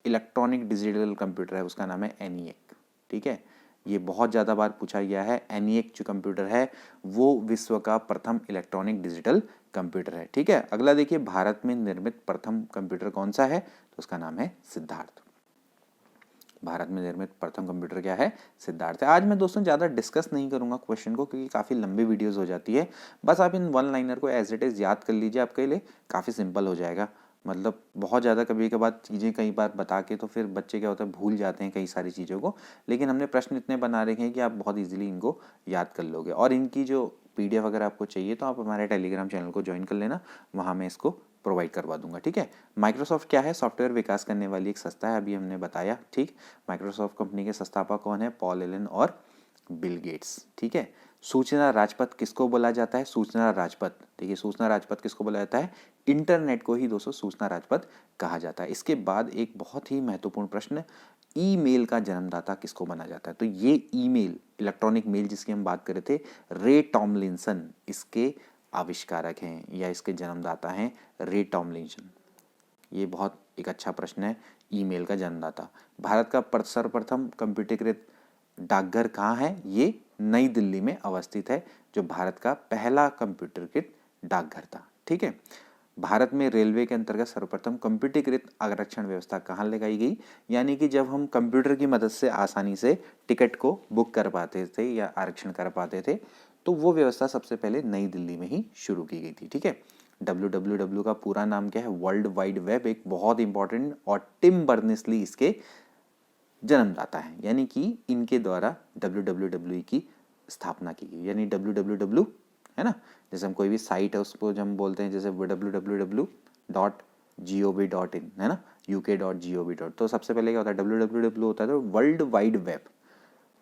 इलेक्ट्रॉनिक डिजिटल कंप्यूटर है, उसका नाम है एनिएक, ठीक है। ये बहुत ज़्यादा बार पूछा गया है। एनिएक जो कंप्यूटर है वो विश्व का प्रथम इलेक्ट्रॉनिक डिजिटल कंप्यूटर है, ठीक है। अगला देखिए, भारत में निर्मित प्रथम कंप्यूटर कौन सा है? तो उसका नाम है सिद्धार्थ। भारत में निर्मित प्रथम कंप्यूटर क्या है? सिद्धार्थ है। आज मैं दोस्तों ज़्यादा डिस्कस नहीं करूंगा क्वेश्चन को, क्योंकि काफ़ी लंबी वीडियोस हो जाती है। बस आप इन वन लाइनर को एज इट इज़ याद कर लीजिए, आपके लिए काफ़ी सिंपल हो जाएगा। मतलब बहुत ज़्यादा कभी कभार चीज़ें कई बार बता के तो फिर बच्चे क्या होता है, भूल जाते हैं कई सारी चीज़ों को। लेकिन हमने प्रश्न इतने बना रखे हैं कि आप बहुत ईजिली इनको याद कर लोगे। और इनकी जो पीडीएफ अगर आपको चाहिए तो आप हमारे टेलीग्राम चैनल को ज्वाइन कर लेना, वहाँ मैं इसको प्रोवाइड करवा दूंगा, ठीक है। माइक्रोसॉफ्ट क्या है? सॉफ्टवेयर विकास करने वाली एक संस्था है, अभी हमने बताया, ठीक। माइक्रोसॉफ्ट कंपनी के संस्थापक कौन है? पॉल एलन और बिल गेट्स, ठीक है। सूचना राजपथ किसको बोला जाता है? सूचना राजपथ, देखिए सूचना राजपथ किसको बोला जाता है? इंटरनेट को ही दोस्तों सूचना राजपथ कहा जाता है। इसके बाद एक बहुत ही महत्वपूर्ण प्रश्न, ईमेल का जन्मदाता किसको माना जाता है? तो ये ईमेल, इलेक्ट्रॉनिक मेल जिसकी हम बात कर रहे थे, रे टॉमलिंसन इसके आविष्कारक हैं या इसके जन्मदाता हैं रे टॉमलिंसन। ये बहुत एक अच्छा प्रश्न है, ईमेल का जन्मदाता। भारत का सर्वप्रथम कंप्यूटरीकृत डाकघर कहाँ है? ये नई दिल्ली में अवस्थित है, जो भारत का पहला कंप्यूटरीकृत डाकघर था, ठीक है। भारत में रेलवे के अंतर्गत सर्वप्रथम कंप्यूटरीकृत आरक्षण व्यवस्था कहाँ लगाई गई? यानी कि जब हम कंप्यूटर की मदद से आसानी से टिकट को बुक कर पाते थे या आरक्षण कर पाते थे, तो वो व्यवस्था सबसे पहले नई दिल्ली में ही शुरू की गई थी, ठीक है। WWW का पूरा नाम क्या है? वर्ल्ड वाइड वेब, एक बहुत इंपॉर्टेंट, और टिम बर्नर्स-ली इसके जन्मदाता है, यानी कि इनके द्वारा WWW की स्थापना की गई। यानी WWW है ना, जैसे हम कोई भी साइट है उसको जब हम बोलते हैं जैसे www.gov.in है ना, uk.gov. तो सबसे पहले क्या होता है? WWW होता है तो वर्ल्ड वाइड वेब,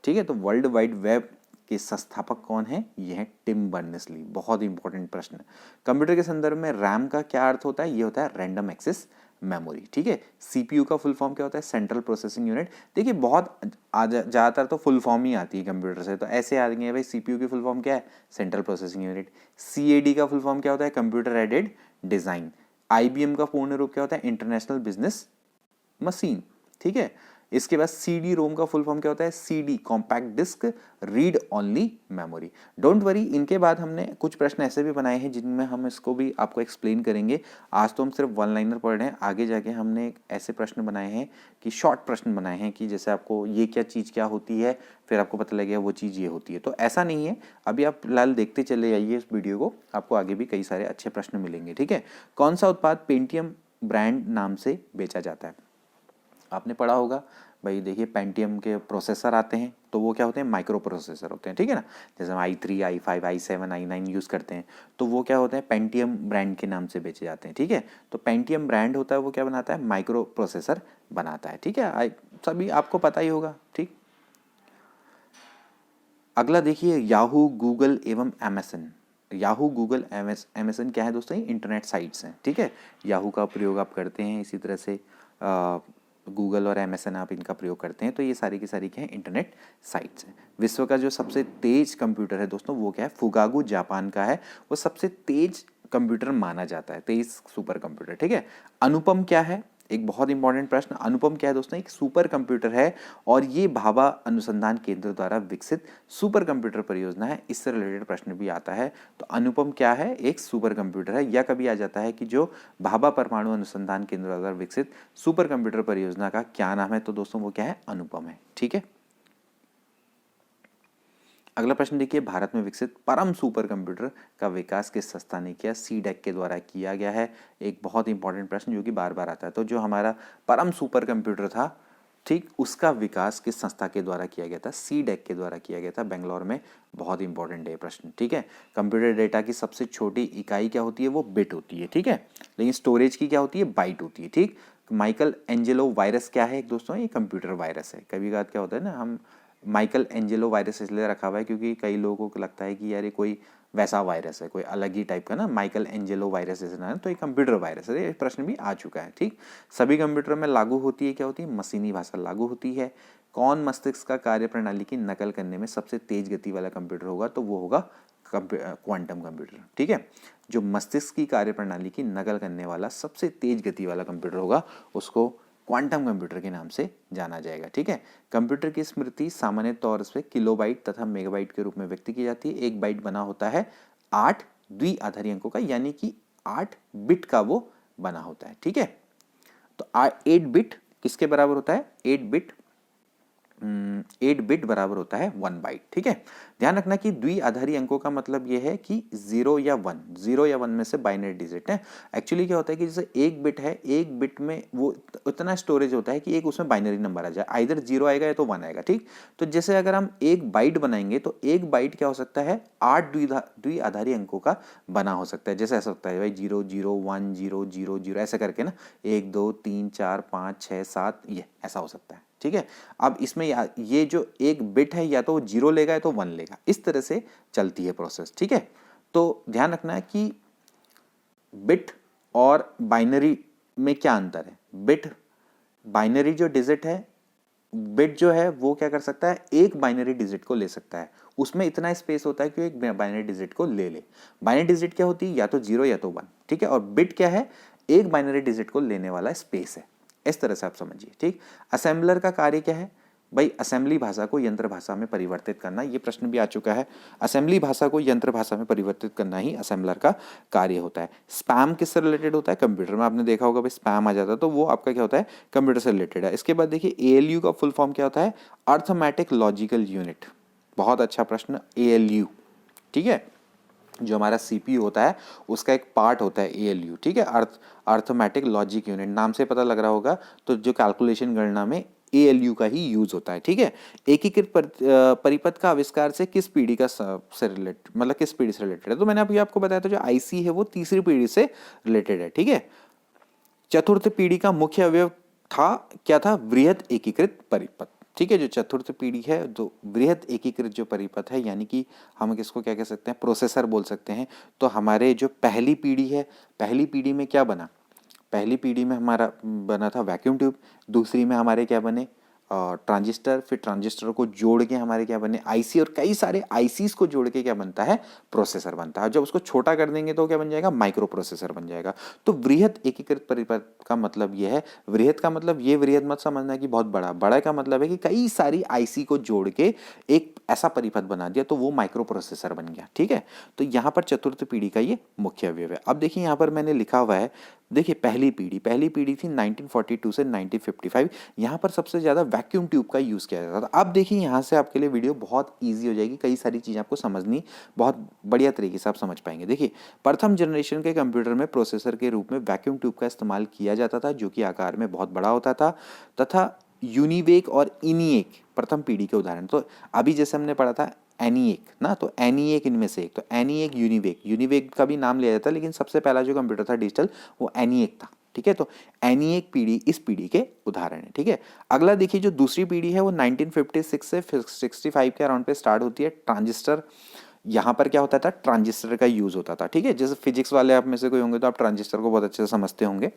ठीक है। तो वर्ल्ड वाइड वेब के संस्थापक कौन है? ये है टिम बर्नर्स-ली। बहुत इंपॉर्टेंट प्रश्न। कंप्यूटर के संदर्भ में रैम का क्या अर्थ होता है? ये होता है रैंडम एक्सेस मेमोरी, ठीक है। सीपीयू का फुल फॉर्म क्या होता है? Central processing unit. देखिए बहुत ज़्यादातर तो फुल फॉर्म ही आती है कंप्यूटर से, तो ऐसे आ गए भाई, सीपीयू की फुल फॉर्म क्या है? Central processing unit. सीएडी का फुल फॉर्म क्या होता है? Computer aided design. आईबीएम का पूर्ण रूप क्या होता है? इंटरनेशनल बिजनेस मशीन, ठीक है। इसके बाद CD रोम का फुल फॉर्म क्या होता है? CD compact disc read only memory. Don't worry, इनके बाद हमने कुछ प्रश्न ऐसे भी बनाए हैं जिनमें हम इसको भी आपको एक्सप्लेन करेंगे। आज तो हम सिर्फ वन लाइनर पढ़ रहे हैं, आगे जाके हमने ऐसे प्रश्न बनाए हैं कि शॉर्ट प्रश्न बनाए हैं कि जैसे आपको ये क्या चीज़ क्या होती है, फिर आपको पता लगेगा वो चीज़ ये होती है। तो ऐसा नहीं है, अभी आप फिलहाल देखते चले जाइए इस वीडियो को, आपको आगे भी कई सारे अच्छे प्रश्न मिलेंगे। ठीक है, कौन सा उत्पाद पेंटियम ब्रांड नाम से बेचा जाता है? आपने पढ़ा होगा भाई, देखिए पेंटियम के प्रोसेसर आते हैं तो वो क्या होते हैं? माइक्रो प्रोसेसर होते हैं। ठीक है ना, जैसे हम i3, i5, i7, i9 use करते हैं तो वो क्या होते हैं? पेंटियम ब्रांड के नाम से बेचे जाते हैं। ठीक है, तो पेंटियम ब्रांड होता है वो क्या बनाता है? माइक्रो प्रोसेसर बनाता है। ठीक है, सभी आपको पता ही होगा। ठीक, अगला देखिए, याहू, गूगल एवं अमेज़न। याहू, गूगल, अमेज़न क्या है दोस्तों? ये इंटरनेट साइट्स हैं। ठीक है, याहू का प्रयोग आप करते हैं, इसी तरह से गूगल और अमेज़न आप इनका प्रयोग करते हैं, तो ये सारी की सारी क्या है? इंटरनेट साइट्स हैं। विश्व का जो सबसे तेज कंप्यूटर है दोस्तों वो क्या है? फुगागू जापान का है, वो सबसे तेज कंप्यूटर माना जाता है, तेज सुपर कंप्यूटर। ठीक है, अनुपम क्या है? एक बहुत इंपॉर्टेंट प्रश्न, अनुपम क्या है दोस्तों? एक सुपर कंप्यूटर है और ये भाभा अनुसंधान केंद्र द्वारा विकसित सुपर कंप्यूटर परियोजना है। इससे रिलेटेड प्रश्न भी आता है। तो अनुपम क्या है? एक सुपर कंप्यूटर है। या कभी आ जाता है कि जो भाभा परमाणु अनुसंधान केंद्र द्वारा विकसित सुपर कंप्यूटर परियोजना का क्या नाम है? तो दोस्तों वो क्या है? अनुपम है। ठीक है, अगला प्रश्न देखिए, भारत में विकसित परम सुपर कंप्यूटर का विकास किस संस्था ने किया? सीडेक के द्वारा किया गया है। एक बहुत इंपॉर्टेंट प्रश्न जो कि बार बार आता है। तो जो हमारा परम सुपर कंप्यूटर था, ठीक, उसका विकास किस संस्था के द्वारा किया गया था? सीडेक के द्वारा किया गया था, बेंगलोर में। बहुत इंपॉर्टेंट है प्रश्न। ठीक है, कंप्यूटर डेटा की सबसे छोटी इकाई क्या होती है? वो बिट होती है। ठीक है, लेकिन स्टोरेज की क्या होती है? बाइट होती है। ठीक, माइकल एंजेलो वायरस क्या है दोस्तों? ये कंप्यूटर वायरस है। कभी कभार क्या होता है ना, हम माइकल एंजेलो वायरस इसलिए रखा हुआ है क्योंकि कई लोगों को लगता है कि यार ये कोई वैसा वायरस है, कोई अलग ही टाइप का ना, माइकल एंजेलो वायरस जैसे ना, तो ये कंप्यूटर वायरस है। ये प्रश्न भी आ चुका है। ठीक, सभी कंप्यूटर में लागू होती है, क्या होती है? मशीनी भाषा लागू होती है। कौन मस्तिष्क का कार्य प्रणाली की नकल करने में सबसे तेज गति वाला कंप्यूटर होगा? तो वो होगा क्वांटम कंप्यूटर। ठीक है, जो मस्तिष्क की कार्य प्रणाली की नकल करने वाला सबसे तेज गति वाला कंप्यूटर होगा उसको क्वांटम कंप्यूटर के नाम से जाना जाएगा। ठीक है, कंप्यूटर की स्मृति सामान्य तौर से किलोबाइट तथा मेगाबाइट के रूप में व्यक्त की जाती है। एक बाइट बना होता है 8 द्विआधारी अंकों का, यानी कि 8 बिट का वो बना होता है। ठीक है, तो 8 बिट किसके बराबर होता है? 8 बिट बराबर होता है 1 बाइट। ठीक है, ध्यान रखना कि द्विआधारी अंकों का मतलब यह है कि 0 या 1 में से बाइनरी डिजिट है। एक्चुअली क्या होता है कि जैसे एक बिट है, एक बिट में वो उतना स्टोरेज होता है कि एक उसमें बाइनरी नंबर आ जाए, आइदर 0 आएगा या तो 1 आएगा। ठीक, तो जैसे अगर हम एक बाइट बनाएंगे तो एक बाइट क्या हो सकता है? 8 द्विआधारी अंकों का बना हो सकता है। जैसे ऐसा होता है भाई 0 0 1 0 0 0 ऐसे करके ना, 1 2 3 4 5 6 7, ये ऐसा हो सकता है। ठीक है, अब इसमें ये जो एक बिट है या तो वो 0 लेगा या तो 1 लेगा, इस तरह से चलती है प्रोसेस। ठीक है, तो ध्यान रखना है कि बिट और बाइनरी में क्या अंतर है? बिट, बाइनरी जो डिजिट है, बिट जो है वो क्या कर सकता है? एक बाइनरी डिजिट को ले सकता है, उसमें इतना स्पेस होता है कि एक बाइनरी डिजिट को ले ले। बाइनरी डिजिट क्या होती है? या तो 0 या तो 1। ठीक है, और बिट क्या है? एक बाइनरी डिजिट को लेने वाला स्पेस है। इस तरह से आप समझिए। ठीक, असेंबलर का कार्य क्या है? भाई असेंबली भाषा को यंत्र भाषा में परिवर्तित करना, ये प्रश्न भी आ चुका है। असेंबली भाषा को यंत्र भाषा में परिवर्तित करना ही असेंबलर का कार्य होता है। स्पैम किससे रिलेटेड होता है? कंप्यूटर में आपने देखा होगा भाई, स्पैम आ जाता है तो वो आपका क्या होता है? कंप्यूटर से रिलेटेड है। इसके बाद देखिए, ALU का फुल फॉर्म क्या होता है? Arithmetic logical unit. बहुत अच्छा प्रश्न, ALU। ठीक है, जो हमारा CPU होता है उसका एक पार्ट होता है ALU। ठीक है, अर्थमेटिक लॉजिक यूनिट, नाम से पता लग रहा होगा, तो जो कैलकुलेशन गणना में ALU का ही यूज होता है। ठीक है, एकीकृत परिपथ का आविष्कार से किस पीढ़ी का से रिलेटेड, मतलब किस पीढ़ी से रिलेटेड है? तो मैंने अभी आपको बताया था जो IC है वो तीसरी पीढ़ी से रिलेटेड है। ठीक है, चतुर्थ पीढ़ी का मुख्य अवयव था, क्या था? वृहद एकीकृत परिपथ। ठीक है, जो चतुर्थ पीढ़ी है, जो वृहद एकीकृत जो परिपथ है, यानी कि हम किसको क्या कह सकते हैं? प्रोसेसर बोल सकते हैं। तो हमारे जो पहली पीढ़ी है, पहली पीढ़ी में क्या बना? पहली पीढ़ी में हमारा बना था वैक्यूम ट्यूब। दूसरी में हमारे क्या बने? ट्रांजिस्टर, फिर ट्रांजिस्टर को जोड़ के हमारे क्या बने आईसी, और कई सारे आईसीज को जोड़ के क्या बनता है प्रोसेसर बनता है। जब उसको छोटा कर देंगे तो क्या बन जाएगा माइक्रो प्रोसेसर बन जाएगा। तो वृहत एकीकृत परिपथ का मतलब ये है, वृहत का मतलब ये वृहत मत समझना कि बहुत बड़ा, बड़ा का मतलब है कि कई सारी आईसी को जोड़ के एक ऐसा परिपथ बना दिया तो वो माइक्रो प्रोसेसर बन गया। ठीक है, तो यहाँ पर चतुर्थ पीढ़ी का ये मुख्य अवयव है। अब देखिए यहाँ पर मैंने लिखा हुआ है, देखिए पहली पीढ़ी थी 1942 से 1955। यहाँ पर सबसे ज़्यादा वैक्यूम ट्यूब का यूज़ किया जाता था। अब देखिए यहाँ से आपके लिए वीडियो बहुत ईजी हो जाएगी, कई सारी चीज़ें आपको समझनी बहुत बढ़िया तरीके से आप समझ पाएंगे। देखिए प्रथम जनरेशन के कंप्यूटर में प्रोसेसर के रूप में वैक्यूम ट्यूब का इस्तेमाल किया जाता था, जो कि आकार में बहुत बड़ा होता था, तथा यूनिवेक और इनिएक प्रथम पीढ़ी के उदाहरण। तो अभी जैसे हमने पढ़ा था एनीएक ना, तो एनीएक इनमें से एक, तो एनीएक यूनिवेक, यूनिवेक का भी नाम लिया जाता है, लेकिन सबसे पहला जो कंप्यूटर था डिजिटल वो एनीएक था। ठीक है, तो एनीएक पीढ़ी इस पीढ़ी के उदाहरण है। ठीक है, अगला देखिए जो दूसरी पीढ़ी है वो 1956 से 65 के अराउंड पे स्टार्ट होती है। ट्रांजिस्टर, यहाँ पर क्या होता था ट्रांजिस्टर का यूज होता था। ठीक है, जैसे फिजिक्स वाले आप में से कोई होंगे तो आप ट्रांजिस्टर को बहुत अच्छे से समझते होंगे।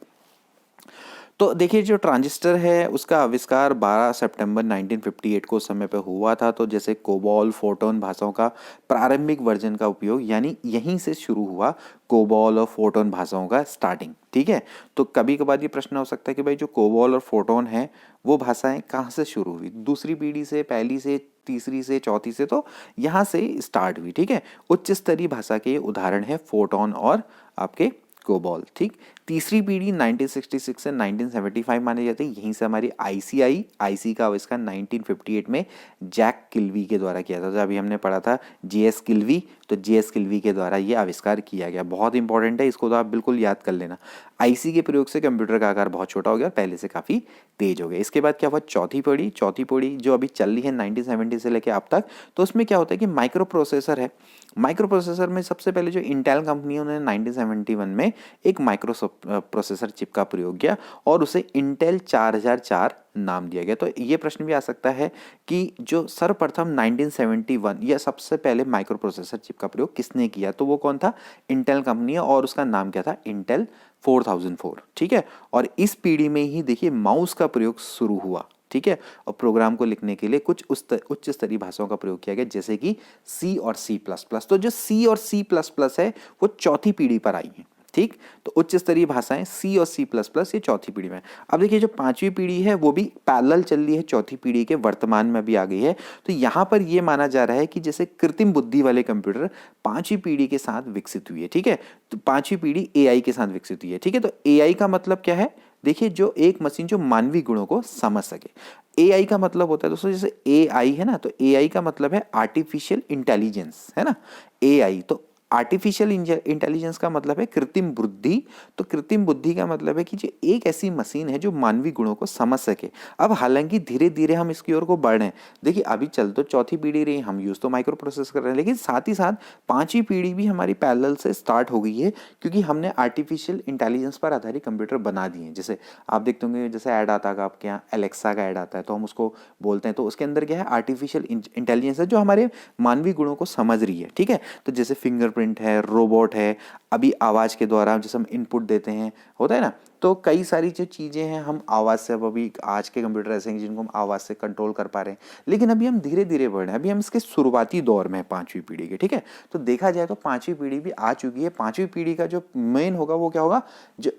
तो देखिए जो ट्रांजिस्टर है उसका आविष्कार 12 सितंबर 1958 को उस समय पे हुआ था। तो जैसे कोबॉल, फोटोन भाषाओं का प्रारंभिक वर्जन का उपयोग, यानी यहीं से शुरू हुआ कोबॉल और फोटोन भाषाओं का स्टार्टिंग। ठीक है, तो कभी कभार ये प्रश्न हो सकता है कि भाई जो कोबॉल और फोटोन है वो भाषाएं कहाँ से शुरू हुई, दूसरी पीढ़ी से, पहली से, तीसरी से, चौथी से, तो यहाँ से स्टार्ट हुई। ठीक है, उच्च स्तरीय भाषा के उदाहरण है फोटोन और आपके कोबॉल। ठीक, तीसरी पीढ़ी 1966 से 1975 मानी जाती है, यहीं से हमारी आईसी आई। आईसी का आविष्कार 1958 में जैक किल्वी के द्वारा किया था। अभी हमने पढ़ा था जेएस किल्वी, तो जेएस किल्वी के द्वारा ये आविष्कार किया गया। बहुत इंपॉर्टेंट है, इसको तो आप बिल्कुल याद कर लेना। आईसी के प्रयोग से कंप्यूटर का आकार बहुत छोटा हो गया और पहले से काफ़ी तेज हो गया। इसके बाद क्या हुआ चौथी पीढ़ी जो अभी चल रही है 1970 से लेकर अब तक, तो उसमें क्या होता है कि माइक्रो प्रोसेसर है। माइक्रो प्रोसेसर में सबसे पहले जो इंटेल कंपनी उन्होंने 1971 में एक माइक्रो प्रोसेसर चिप का प्रयोग किया और उसे इंटेल 4004 नाम दिया गया। तो ये प्रश्न भी आ सकता है कि जो सर्वप्रथम 1971 या सबसे पहले माइक्रो प्रोसेसर चिप का प्रयोग किसने किया, तो वो कौन था, इंटेल कंपनी है, और उसका नाम क्या था, इंटेल 4004। ठीक है, और इस पीढ़ी में ही देखिए माउस का प्रयोग शुरू हुआ। ठीक है, और प्रोग्राम को लिखने के लिए कुछ उच्च स्तरीय भाषाओं का प्रयोग किया गया, जैसे कि सी और सी प्लस प्लस। तो जो सी और सी प्लस प्लस है वो चौथी पीढ़ी पर आई है। ठीक, तो उच्च स्तरीय भाषाएं सी और सी प्लस प्लस ये चौथी पीढ़ी में। अब देखिए जो पांचवी पीढ़ी है वो भी पैरेलल चल रही है चौथी पीढ़ी के, वर्तमान में भी आ गई है। तो यहाँ पर ये माना जा रहा है कि जैसे कृत्रिम बुद्धि वाले कंप्यूटर पांचवी पीढ़ी के साथ विकसित हुई है। ठीक है, तो पांचवी पीढ़ी एआई के साथ विकसित हुई है। ठीक है, तो एआई का मतलब क्या है, देखिए जो एक मशीन जो मानवीय गुणों को समझ सके। एआई का मतलब होता है दोस्तों, जैसे एआई है ना, तो एआई का मतलब है आर्टिफिशियल इंटेलिजेंस, है ना। एआई तो आर्टिफिशियल इंटेलिजेंस का मतलब है कृत्रिम बुद्धि। तो कृत्रिम बुद्धि का मतलब है कि जो एक ऐसी मशीन है जो मानवीय गुणों को समझ सके। अब हालांकि धीरे धीरे हम इसकी ओर को बढ़ रहे हैं। देखिए अभी चल तो चौथी पीढ़ी रही, हम यूज तो माइक्रो प्रोसेस कर रहे हैं, लेकिन साथ ही साथ पांचवी पीढ़ी भी हमारी पैरेलल से स्टार्ट हो गई है, क्योंकि हमने आर्टिफिशियल इंटेलिजेंस पर आधारित कंप्यूटर बना दिए हैं। जैसे आप देखते होंगे, जैसे ऐड आता है आपके यहाँ एलेक्सा का ऐड आता है, तो हम उसको बोलते हैं, तो उसके अंदर क्या है, आर्टिफिशियल इंटेलिजेंस है जो हमारे मानवीय गुणों को समझ रही है। ठीक है, तो जैसे फिंगरप्रिंट है, रोबोट है, अभी आवाज के द्वारा जैसे हम इनपुट देते हैं, होता है ना, तो कई सारी जो चीजें हैं हम आवाज से, अब अभी आज के कंप्यूटर ऐसे हैं जिनको हम आवाज से कंट्रोल कर पा रहे हैं, लेकिन अभी हम धीरे धीरे बढ़ रहे हैं, अभी हम इसके शुरुआती दौर में हैं पांचवी पीढ़ी के। ठीक है, तो देखा जाए तो पांचवी पीढ़ी भी आ चुकी है। पांचवी पीढ़ी का जो मेन होगा वो क्या होगा, जो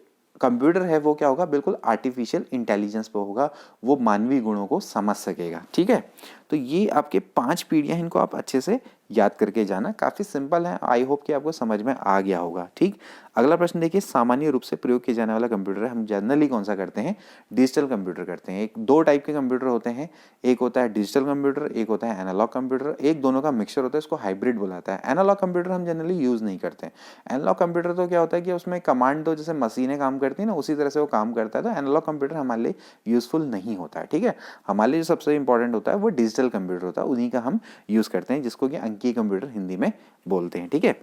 कंप्यूटर है वो क्या होगा, बिल्कुल आर्टिफिशियल इंटेलिजेंस पे होगा, वो मानवीय गुणों को समझ सकेगा। ठीक है, तो ये आपके 5 पीढ़ियां, इनको आप अच्छे से याद करके जाना, काफी सिंपल है। आई होप कि आपको समझ में आ गया होगा। ठीक, अगला प्रश्न देखिए, सामान्य रूप से प्रयोग किया जाने वाला कंप्यूटर है, हम जनरली कौन सा करते हैं, डिजिटल कंप्यूटर करते हैं। एक दो टाइप के कंप्यूटर होते हैं, एक होता है डिजिटल कंप्यूटर, एक होता है एनालॉग कंप्यूटर, एक दोनों का मिक्सचर होता है, इसको हाइब्रिड बुलाता है। एनालॉग कंप्यूटर हम जनरली यूज नहीं करते हैं। एनालॉग कंप्यूटर तो क्या होता है कि उसमें कमांड दो, जैसे मशीनें काम करती है ना, उसी तरह से वो काम करता है। तो एनालॉग कंप्यूटर हमारे लिए यूजफुल नहीं होता है। ठीक है, हमारे लिए जो सबसे इंपॉर्टेंट होता है वो डिजिटल कंप्यूटर होता है, उन्हीं का हम यूज करते हैं, जिसको कि अंकीय कंप्यूटर हिंदी में बोलते हैं। ठीक है,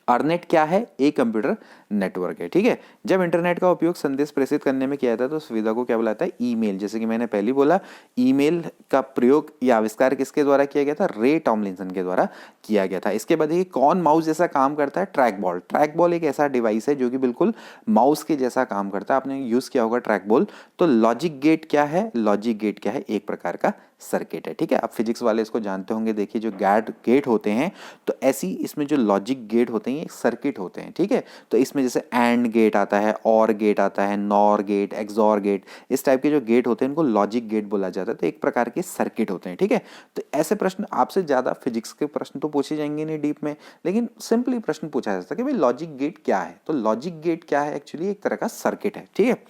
अर्नेट क्या है? एक कंप्यूटर नेटवर्क है, ठीक है। जब इंटरनेट का उपयोग संदेश प्रेषित करने में किया जाता है तो सुविधा को क्या बुलाता है? ईमेल। जैसे कि मैंने पहले बोला, ईमेल का प्रयोग या आविष्कार किसके द्वारा किया गया था? रे टॉमलिंसन के द्वारा किया गया था। इसके बाद देखिए कौन माउस जैसा काम करता है? Track ball. ट्रैक बॉल एक ऐसा डिवाइस है जो कि बिल्कुल माउस के जैसा काम करता है। आपने यूज किया होगा ट्रैक बॉल। तो लॉजिक गेट क्या है? लॉजिक गेट क्या है? एक प्रकार का सर्किट है, ठीक है। अब फिजिक्स वाले इसको जानते होंगे। देखिए जो गेट होते हैं तो ऐसी इसमें जो लॉजिक गेट होते हैं एक सर्किट होते हैं, ठीक है। तो इसमें जैसे एंड गेट आता है, और गेट आता है, नॉर गेट, एक्सॉर गेट, इस टाइप के जो गेट होते हैं इनको लॉजिक गेट बोला जाता है। तो एक प्रकार के सर्किट होते हैं, ठीक है। तो ऐसे प्रश्न आपसे ज्यादा फिजिक्स के प्रश्न तो पूछे जाएंगे नहीं डीप में, लेकिन सिंपली प्रश्न पूछा जा सकता है कि भाई लॉजिक गेट क्या है। तो लॉजिक गेट क्या है? एक्चुअली एक तरह का सर्किट है, ठीक है।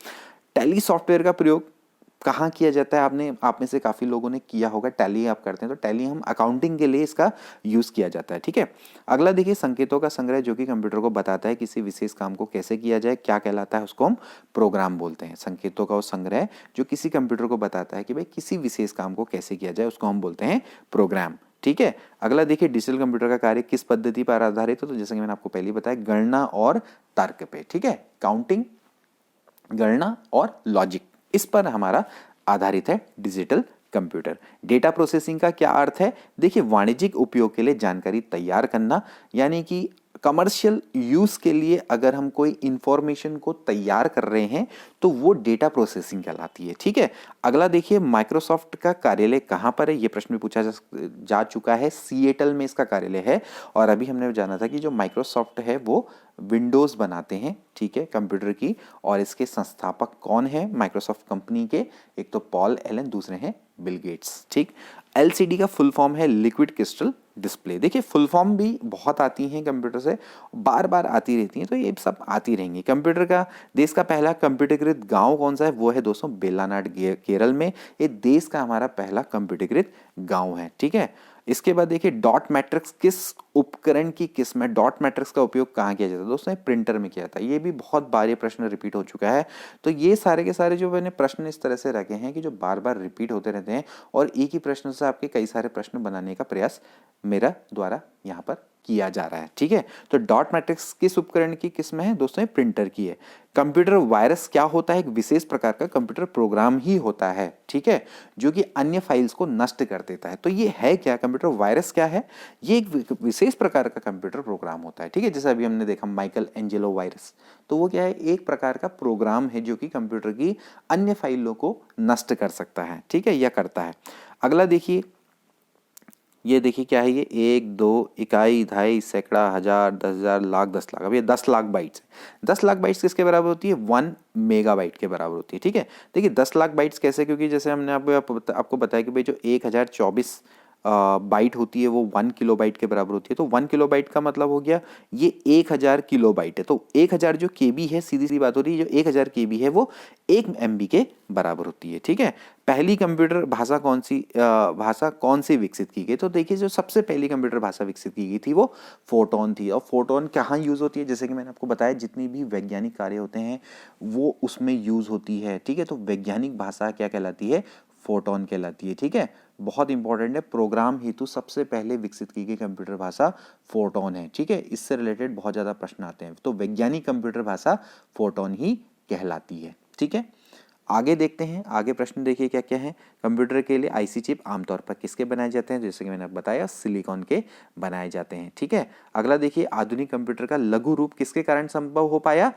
टैली सॉफ्टवेयर का प्रयोग कहाँ किया जाता है? आप में से काफी लोगों ने किया होगा। टैली आप करते हैं तो टैली हम अकाउंटिंग के लिए इसका यूज किया जाता है, ठीक है। अगला देखिए संकेतों का संग्रह जो कि कंप्यूटर को बताता है किसी विशेष काम को कैसे किया जाए, क्या कहलाता है? उसको हम प्रोग्राम बोलते हैं। संकेतों का वो संग्रह जो किसी कंप्यूटर को बताता है कि भाई किसी विशेष काम को कैसे किया जाए, उसको हम बोलते हैं प्रोग्राम, ठीक है। अगला देखिए डिजिटल कंप्यूटर का कार्य किस पद्धति पर आधारित है? तो जैसे कि मैंने आपको पहले बताया, गणना और तर्क पे, ठीक है। काउंटिंग, गणना और लॉजिक, इस पर हमारा आधारित है डिजिटल कंप्यूटर। डेटा प्रोसेसिंग का क्या अर्थ है? देखिए वाणिज्यिक उपयोग के लिए जानकारी तैयार करना, यानी कि कमर्शियल यूज के लिए अगर हम कोई इंफॉर्मेशन को तैयार कर रहे हैं तो वो डेटा प्रोसेसिंग कहलाती है, ठीक है। अगला देखिए माइक्रोसॉफ्ट का कार्यालय कहां पर है? ये प्रश्न भी पूछा जा चुका है। सिएटल में इसका कार्यालय है। और अभी हमने जाना था कि जो माइक्रोसॉफ्ट है वो विंडोज बनाते हैं, ठीक है, कंप्यूटर की। और इसके संस्थापक कौन है माइक्रोसॉफ्ट कंपनी के? एक तो पॉल एलन, दूसरे हैं बिल गेट्स, ठीक। एलसीडी का फुल फॉर्म है लिक्विड क्रिस्टल डिस्प्ले। देखिए फुल फॉर्म भी बहुत आती हैं कंप्यूटर से, बार बार आती रहती हैं, तो ये सब आती रहेंगी। कंप्यूटर का देश का पहला कंप्यूटरीकृत गांव कौन सा है? वो है दोस्तों बेलानाड, केरल में। ये देश का हमारा पहला कंप्यूटरीकृत गांव है, ठीक है। इसके बाद देखिए डॉट मैट्रिक्स किस उपकरण की किस्म है? डॉट मैट्रिक्स का उपयोग कहाँ किया जाता है? दोस्तों प्रिंटर में किया जाता है। ये भी बहुत बार ये प्रश्न रिपीट हो चुका है। तो ये सारे के सारे जो मैंने प्रश्न इस तरह से रखे हैं कि जो बार बार रिपीट होते रहते हैं और एक ही प्रश्न से आपके कई सारे प्रश्न बनाने का प्रयास मेरा द्वारा यहाँ पर किया जा रहा है, ठीक है। तो डॉट मैट्रिक्स किस उपकरण की किस्म है? दोस्तों ये प्रिंटर की है। कंप्यूटर वायरस क्या होता है? एक विशेष प्रकार का कंप्यूटर प्रोग्राम ही होता है, ठीक है, जो कि अन्य फाइल्स को नष्ट कर देता है। तो ये है क्या? कंप्यूटर वायरस क्या है? ये एक विशेष प्रकार का कंप्यूटर प्रोग्राम होता है, ठीक है। जैसे अभी हमने देखा माइकल एंजेलो वायरस, तो वो क्या है? एक प्रकार का प्रोग्राम है जो कि कंप्यूटर की अन्य फाइलों को नष्ट कर सकता है, ठीक है, या करता है। अगला देखिए, ये देखिए क्या है? ये 1, 2, इकाई, दहाई, सैकड़ा, हजार, 10,000, लाख, 10 लाख। अब ये 10 लाख बाइट्स है। 10 लाख बाइट्स किसके बराबर होती है? 1 मेगाबाइट के बराबर होती है, ठीक है। देखिए 10 लाख बाइट्स कैसे? क्योंकि जैसे हमने आपको बताया कि भाई जो 1024 बाइट होती है वो 1 किलोबाइट के बराबर होती है। तो 1 किलोबाइट का मतलब हो गया ये 1000 किलोबाइट है। तो 1000 जो केबी है, सीधी सी बात हो रही है, जो 1000 केबी है वो 1 एमबी के बराबर होती है, ठीक है। पहली कंप्यूटर भाषा कौन सी विकसित की गई? तो देखिए जो सबसे पहली कंप्यूटर भाषा विकसित की गई थी वो फोटोन थी। और फोटोन कहाँ यूज होती है? जैसे कि मैंने आपको बताया जितनी भी वैज्ञानिक कार्य होते हैं वो उसमें यूज होती है, ठीक है। तो वैज्ञानिक भाषा क्या कहलाती है? फोटोन कहलाती है, ठीक है। बहुत इंपॉर्टेंट है, प्रोग्राम हेतु सबसे पहले विकसित की गई कंप्यूटर भाषा फोटोन है, ठीक है। इससे रिलेटेड बहुत ज्यादा प्रश्न आते हैं। तो वैज्ञानिक कंप्यूटर भाषा फोटोन ही कहलाती है, ठीक है। आगे देखते हैं, आगे प्रश्न देखिए क्या क्या है। कंप्यूटर के लिए आईसी चिप आमतौर पर किसके बनाए जाते हैं? जैसे कि मैंने बताया सिलिकॉन के बनाए जाते हैं, ठीक है। अगला देखिए आधुनिक कंप्यूटर का लघु रूप किसके कारण संभव हो पाया?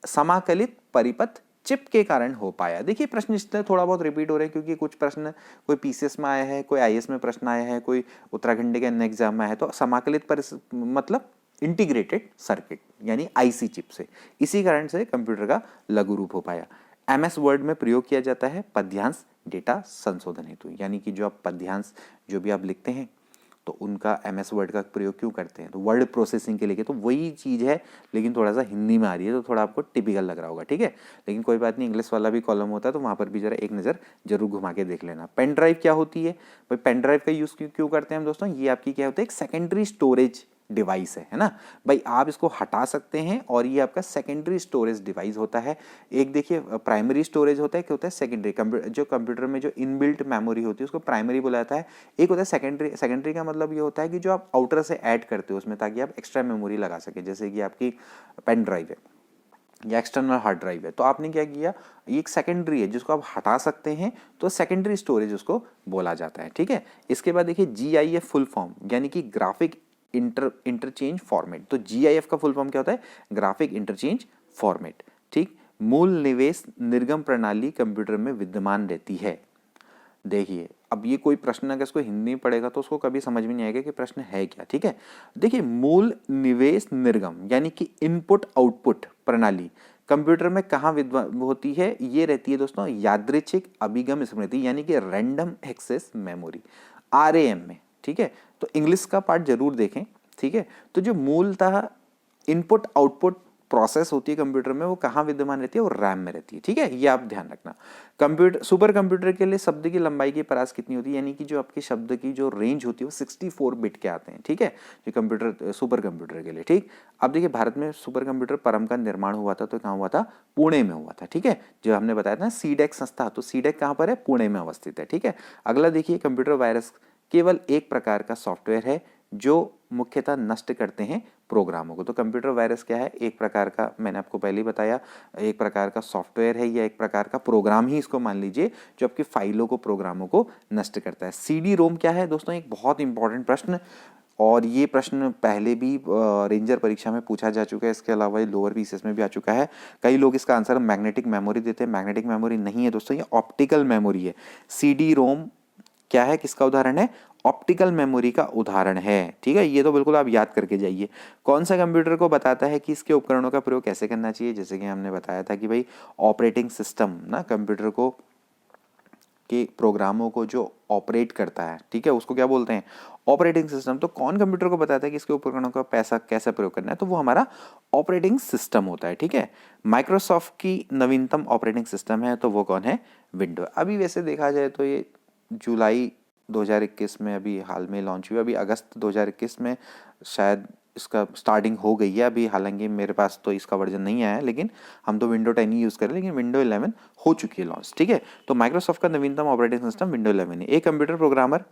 समाकलित परिपथ चिप के कारण हो पाया। देखिए प्रश्न इसलिए थोड़ा बहुत रिपीट हो रहे हैं क्योंकि कुछ प्रश्न कोई पीसीएस में आया है, कोई आईएएस में प्रश्न आया है, कोई उत्तराखंड के अन्य एग्जाम में आया है। तो समाकलित मतलब इंटीग्रेटेड सर्किट यानी आईसी चिप से, इसी कारण से कंप्यूटर का लघु रूप हो पाया। एमएस वर्ड में प्रयोग किया जाता है पद्यांश डेटा संशोधन हेतु, यानी कि जो आप पद्यांश जो भी आप लिखते हैं तो उनका एमएस वर्ड का प्रयोग क्यों करते हैं? तो वर्ड प्रोसेसिंग के लिए। तो वही चीज़ है लेकिन थोड़ा सा हिंदी में आ रही है तो थोड़ा आपको टिपिकल लग रहा होगा, ठीक है। लेकिन कोई बात नहीं, इंग्लिश वाला भी कॉलम होता है तो वहाँ पर भी जरा एक नज़र जरूर घुमा के देख लेना। पेन ड्राइव क्या होती है? भाई पेन ड्राइव का यूज़ क्यों करते हैं हम दोस्तों? ये आपकी क्या होता है? एक सेकेंडरी स्टोरेज डिवाइस है ना भाई। आप इसको हटा सकते हैं और ये आपका सेकेंडरी स्टोरेज डिवाइस होता है। एक देखिए प्राइमरी स्टोरेज होता है, क्या होता है सेकेंडरी। जो कंप्यूटर में जो इनबिल्ट मेमोरी होती है उसको प्राइमरी बोला जाता है। एक होता है सेकेंडरी। सेकेंडरी का मतलब ये होता है कि जो आप आउटर से ऐड करते हो उसमें, ताकि आप एक्स्ट्रा मेमोरी लगा सके, जैसे कि आपकी पेन ड्राइव है या एक्सटर्नल हार्ड ड्राइव है, तो आपने क्या किया, ये एक सेकेंडरी है जिसको आप हटा सकते हैं, तो सेकेंडरी स्टोरेज उसको बोला जाता है। ठीक है, इसके बाद देखिए GIF फुल फॉर्म यानी कि ग्राफिक इंटरचेंज फॉर्मेट। तो GIF का फुल फॉर्म क्या होता है, ग्राफिक इंटरचेंज फॉर्मेट। ठीक, मूल निवेश निर्गम प्रणाली कंप्यूटर में विद्यमान रहती है। देखिए अब ये कोई प्रश्न अगर इसको हिंदी में पढ़ेगा तो उसको कभी समझ में नहीं आएगा कि प्रश्न है क्या। ठीक है, देखिए मूल निवेश निर्गम यानी कि इनपुट आउटपुट प्रणाली कंप्यूटर में कहाँ विद्यमान होती है, ये रहती है दोस्तों यादृच्छिक अभिगम स्मृति यानी कि रैंडम एक्सेस मेमोरी, RAM में। ठीक है, तो इंग्लिश का पार्ट जरूर देखें। ठीक है, तो जो मूलतः इनपुट आउटपुट प्रोसेस होती है कंप्यूटर में, वो कहाँ विद्यमान रहती है, वो रैम में रहती है। ठीक है, ये आप ध्यान रखना। कंप्यूटर सुपर कंप्यूटर के लिए शब्द की लंबाई की परास कितनी होती है, यानी कि जो आपके शब्द की जो रेंज होती है वो 64 बिट के आते हैं। ठीक है, जो कंप्यूटर सुपर कंप्यूटर के लिए। ठीक, अब देखिए भारत में सुपर कंप्यूटर परम का निर्माण हुआ था, तो कहाँ हुआ था, पुणे में हुआ था। ठीक है, जो हमने बताया था सीडेक संस्था, तो सीडेक कहाँ पर है, पुणे में अवस्थित है। ठीक है, अगला देखिए कंप्यूटर वायरस केवल एक प्रकार का सॉफ्टवेयर है जो मुख्यतः नष्ट करते हैं प्रोग्रामों को। तो कंप्यूटर वायरस क्या है, एक प्रकार का, मैंने आपको पहले ही बताया, एक प्रकार का सॉफ्टवेयर है या एक प्रकार का प्रोग्राम ही इसको मान लीजिए, जो आपकी फाइलों को, प्रोग्रामों को नष्ट करता है। CD-ROM क्या है दोस्तों, एक बहुत इंपॉर्टेंट प्रश्न, और ये प्रश्न पहले भी रेंजर परीक्षा में पूछा जा चुका है, इसके अलावा ये लोअर पीसीएस में भी आ चुका है। कई लोग इसका आंसर मैग्नेटिक मेमोरी देते हैं, मैग्नेटिक मेमोरी नहीं है दोस्तों, ये ऑप्टिकल मेमोरी है। CD-ROM क्या है, किसका उदाहरण है, ऑप्टिकल मेमोरी का उदाहरण है। ठीक है, ये तो बिल्कुल आप याद करके जाइए। कौन सा कंप्यूटर को बताता है कि इसके उपकरणों का प्रयोग कैसे करना चाहिए, जैसे कि हमने बताया था कि भाई ऑपरेटिंग सिस्टम ना कंप्यूटर को के प्रोग्रामों को जो ऑपरेट करता है, ठीक है, उसको क्या बोलते हैं, ऑपरेटिंग सिस्टम। तो कौन कंप्यूटर को बताता है कि इसके उपकरणों का पैसा कैसे प्रयोग करना है, तो वो हमारा ऑपरेटिंग सिस्टम होता है। ठीक है, माइक्रोसॉफ्ट की नवीनतम ऑपरेटिंग सिस्टम है, तो वो कौन है, विंडो। अभी वैसे देखा जाए तो ये जुलाई 2021 में अभी हाल में लॉन्च हुई, अभी अगस्त 2021 में शायद इसका स्टार्टिंग हो गई है अभी, हालांकि मेरे पास तो इसका वर्जन नहीं आया है, लेकिन हम तो विंडो 10 ही यूज़ करें, लेकिन विंडो 11 हो चुकी है लॉन्च। ठीक है, तो माइक्रोसॉफ्ट का नवीनतम ऑपरेटिंग सिस्टम विंडो 11 है। एक कंप्यूटर प्रोग्रामर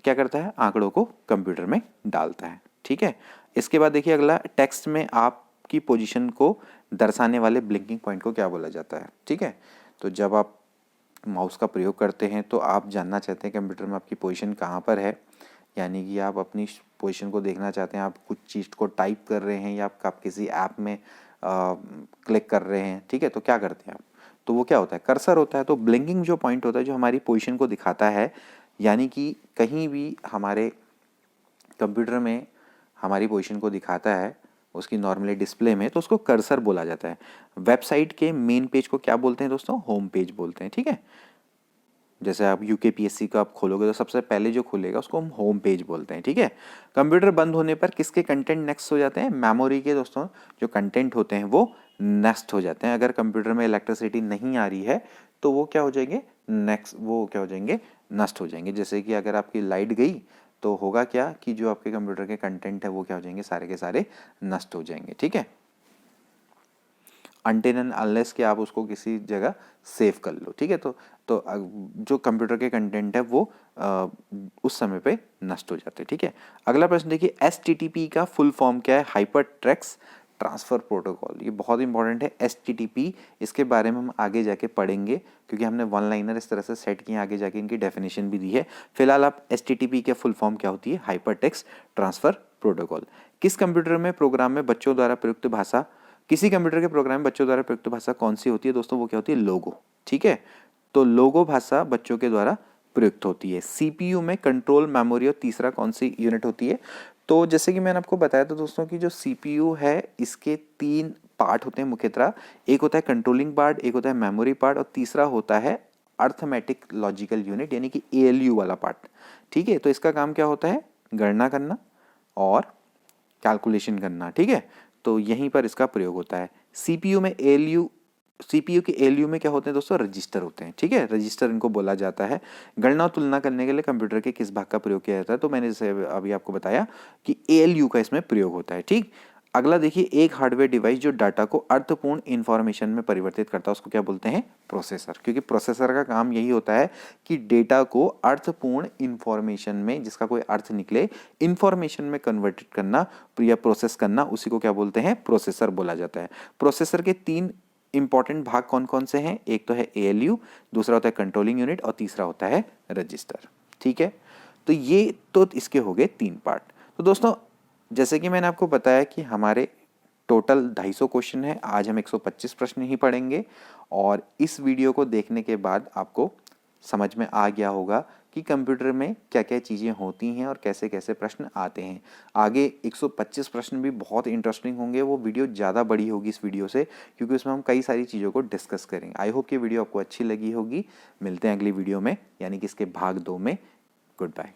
क्या करता है, आंकड़ों को कंप्यूटर में डालता है। ठीक है, इसके बाद देखिए अगला, टेक्स्ट में आपकी पोजीशन को दर्शाने वाले ब्लिंकिंग पॉइंट को क्या बोला जाता है। ठीक है, तो जब आप माउस का प्रयोग करते हैं तो आप जानना चाहते हैं कंप्यूटर में आपकी पोजीशन कहाँ पर है, यानी कि आप अपनी पोजीशन को देखना चाहते हैं, आप कुछ चीज़ को टाइप कर रहे हैं या आप किसी ऐप में क्लिक कर रहे हैं। ठीक है, तो क्या करते हैं आप, तो वो क्या होता है, कर्सर होता है। तो ब्लिंकिंग जो पॉइंट होता है जो हमारी पोजीशन को दिखाता है, यानी कि कहीं भी हमारे कंप्यूटर में हमारी पोजीशन को दिखाता है उसकी नॉर्मली डिस्प्ले में, तो उसको कर्सर बोला जाता है। वेबसाइट के मेन पेज को क्या बोलते हैं दोस्तों, होम पेज बोलते हैं। ठीक है, जैसे आप UKPSC का आप खोलोगे तो सबसे पहले जो खुलेगा उसको हम होम पेज बोलते हैं। ठीक है, कंप्यूटर बंद होने पर किसके कंटेंट नेक्स्ट हो जाते हैं, मेमोरी के दोस्तों जो कंटेंट होते हैं वो नेक्स्ट हो जाते हैं। अगर कंप्यूटर में इलेक्ट्रिसिटी नहीं आ रही है तो वो क्या हो जाएंगे, नेक्स्ट, वो क्या हो जाएंगे, नष्ट हो जाएंगे। जैसे कि अगर आपकी लाइट गई तो होगा क्या कि जो आपके कंप्यूटर के कंटेंट है वो क्या हो जाएंगे, सारे के सारे नष्ट हो जाएंगे। ठीक है, अनटिल एंड अनलेस कि आप उसको किसी जगह सेव कर लो। ठीक है, तो जो कंप्यूटर के कंटेंट है वो उस समय पे नष्ट हो जाते हैं। ठीक है, अगला प्रश्न देखिए, HTTP का फुल फॉर्म क्या है, हाइपर टेक्स्ट ट्रांसफर प्रोटोकॉल। ये बहुत इंपॉर्टेंट है HTTP, इसके बारे में हम आगे जाके पढ़ेंगे क्योंकि हमने वन लाइनर इस तरह से सेट किए, आगे जाके इनकी डेफिनेशन भी दी है। फिलहाल आप HTTP के फुल फॉर्म क्या होती है, हाइपर टेक्स्ट ट्रांसफर प्रोटोकॉल। किस कंप्यूटर में प्रोग्राम में बच्चों द्वारा प्रयुक्त भाषा, किसी कंप्यूटर के प्रोग्राम में बच्चों द्वारा प्रयुक्त भाषा कौन सी होती है दोस्तों, वो क्या होती है, लोगो। ठीक है, तो लोगो भाषा बच्चों के द्वारा प्रयुक्त होती है। CPU में कंट्रोल मेमोरी और तीसरा कौन सी यूनिट होती है, तो जैसे कि मैंने आपको बताया था दोस्तों कि जो CPU है इसके 3 पार्ट होते हैं मुख्यतः, एक होता है कंट्रोलिंग पार्ट, एक होता है मेमोरी पार्ट और तीसरा होता है अर्थमेटिक लॉजिकल यूनिट यानी कि ALU वाला पार्ट। ठीक है, तो इसका काम क्या होता है, गणना करना और कैलकुलेशन करना। ठीक है, तो यहीं पर इसका प्रयोग होता है। CPU में ALU सीपीयू के एलयू में क्या होते हैं दोस्तों, रजिस्टर होते हैं, ठीक है, रजिस्टर इनको बोला जाता है। गणना और तुलना करने के लिए कंप्यूटर के किस भाग का प्रयोग किया जाता है, तो मैंने जैसे अभी आपको बताया कि एलयू का इसमें प्रयोग होता है, ठीक। अगला देखिए, एक हार्डवेयर डिवाइस जो डाटा को अर्थपूर्ण इंफॉर्मेशन में परिवर्तित करता है उसको क्या बोलते हैं, प्रोसेसर, क्योंकि प्रोसेसर का काम यही होता है कि डेटा को अर्थपूर्ण इंफॉर्मेशन में, जिसका कोई अर्थ निकले, इंफॉर्मेशन में कन्वर्ट करना या प्रोसेस करना, उसी को क्या बोलते हैं, प्रोसेसर बोला जाता है। प्रोसेसर के 3 इंपॉर्टेंट भाग कौन कौन से हैं, एक तो है एएलयू, दूसरा होता है कंट्रोलिंग यूनिट और तीसरा होता है रजिस्टर, ठीक है। तो ये तो इसके हो गए 3 पार्ट। तो दोस्तों जैसे कि मैंने आपको बताया कि हमारे टोटल 250 क्वेश्चन है, आज हम 125 प्रश्न ही पढ़ेंगे और इस वीडियो को देखने के बाद आपको समझ में आ गया होगा कि कंप्यूटर में क्या क्या चीज़ें होती हैं और कैसे कैसे प्रश्न आते हैं। आगे 125 प्रश्न भी बहुत इंटरेस्टिंग होंगे, वो वीडियो ज़्यादा बड़ी होगी इस वीडियो से, क्योंकि उसमें हम कई सारी चीज़ों को डिस्कस करेंगे। आई होप कि वीडियो आपको अच्छी लगी होगी। मिलते हैं अगली वीडियो में, यानी कि इसके भाग 2 में। Good bye.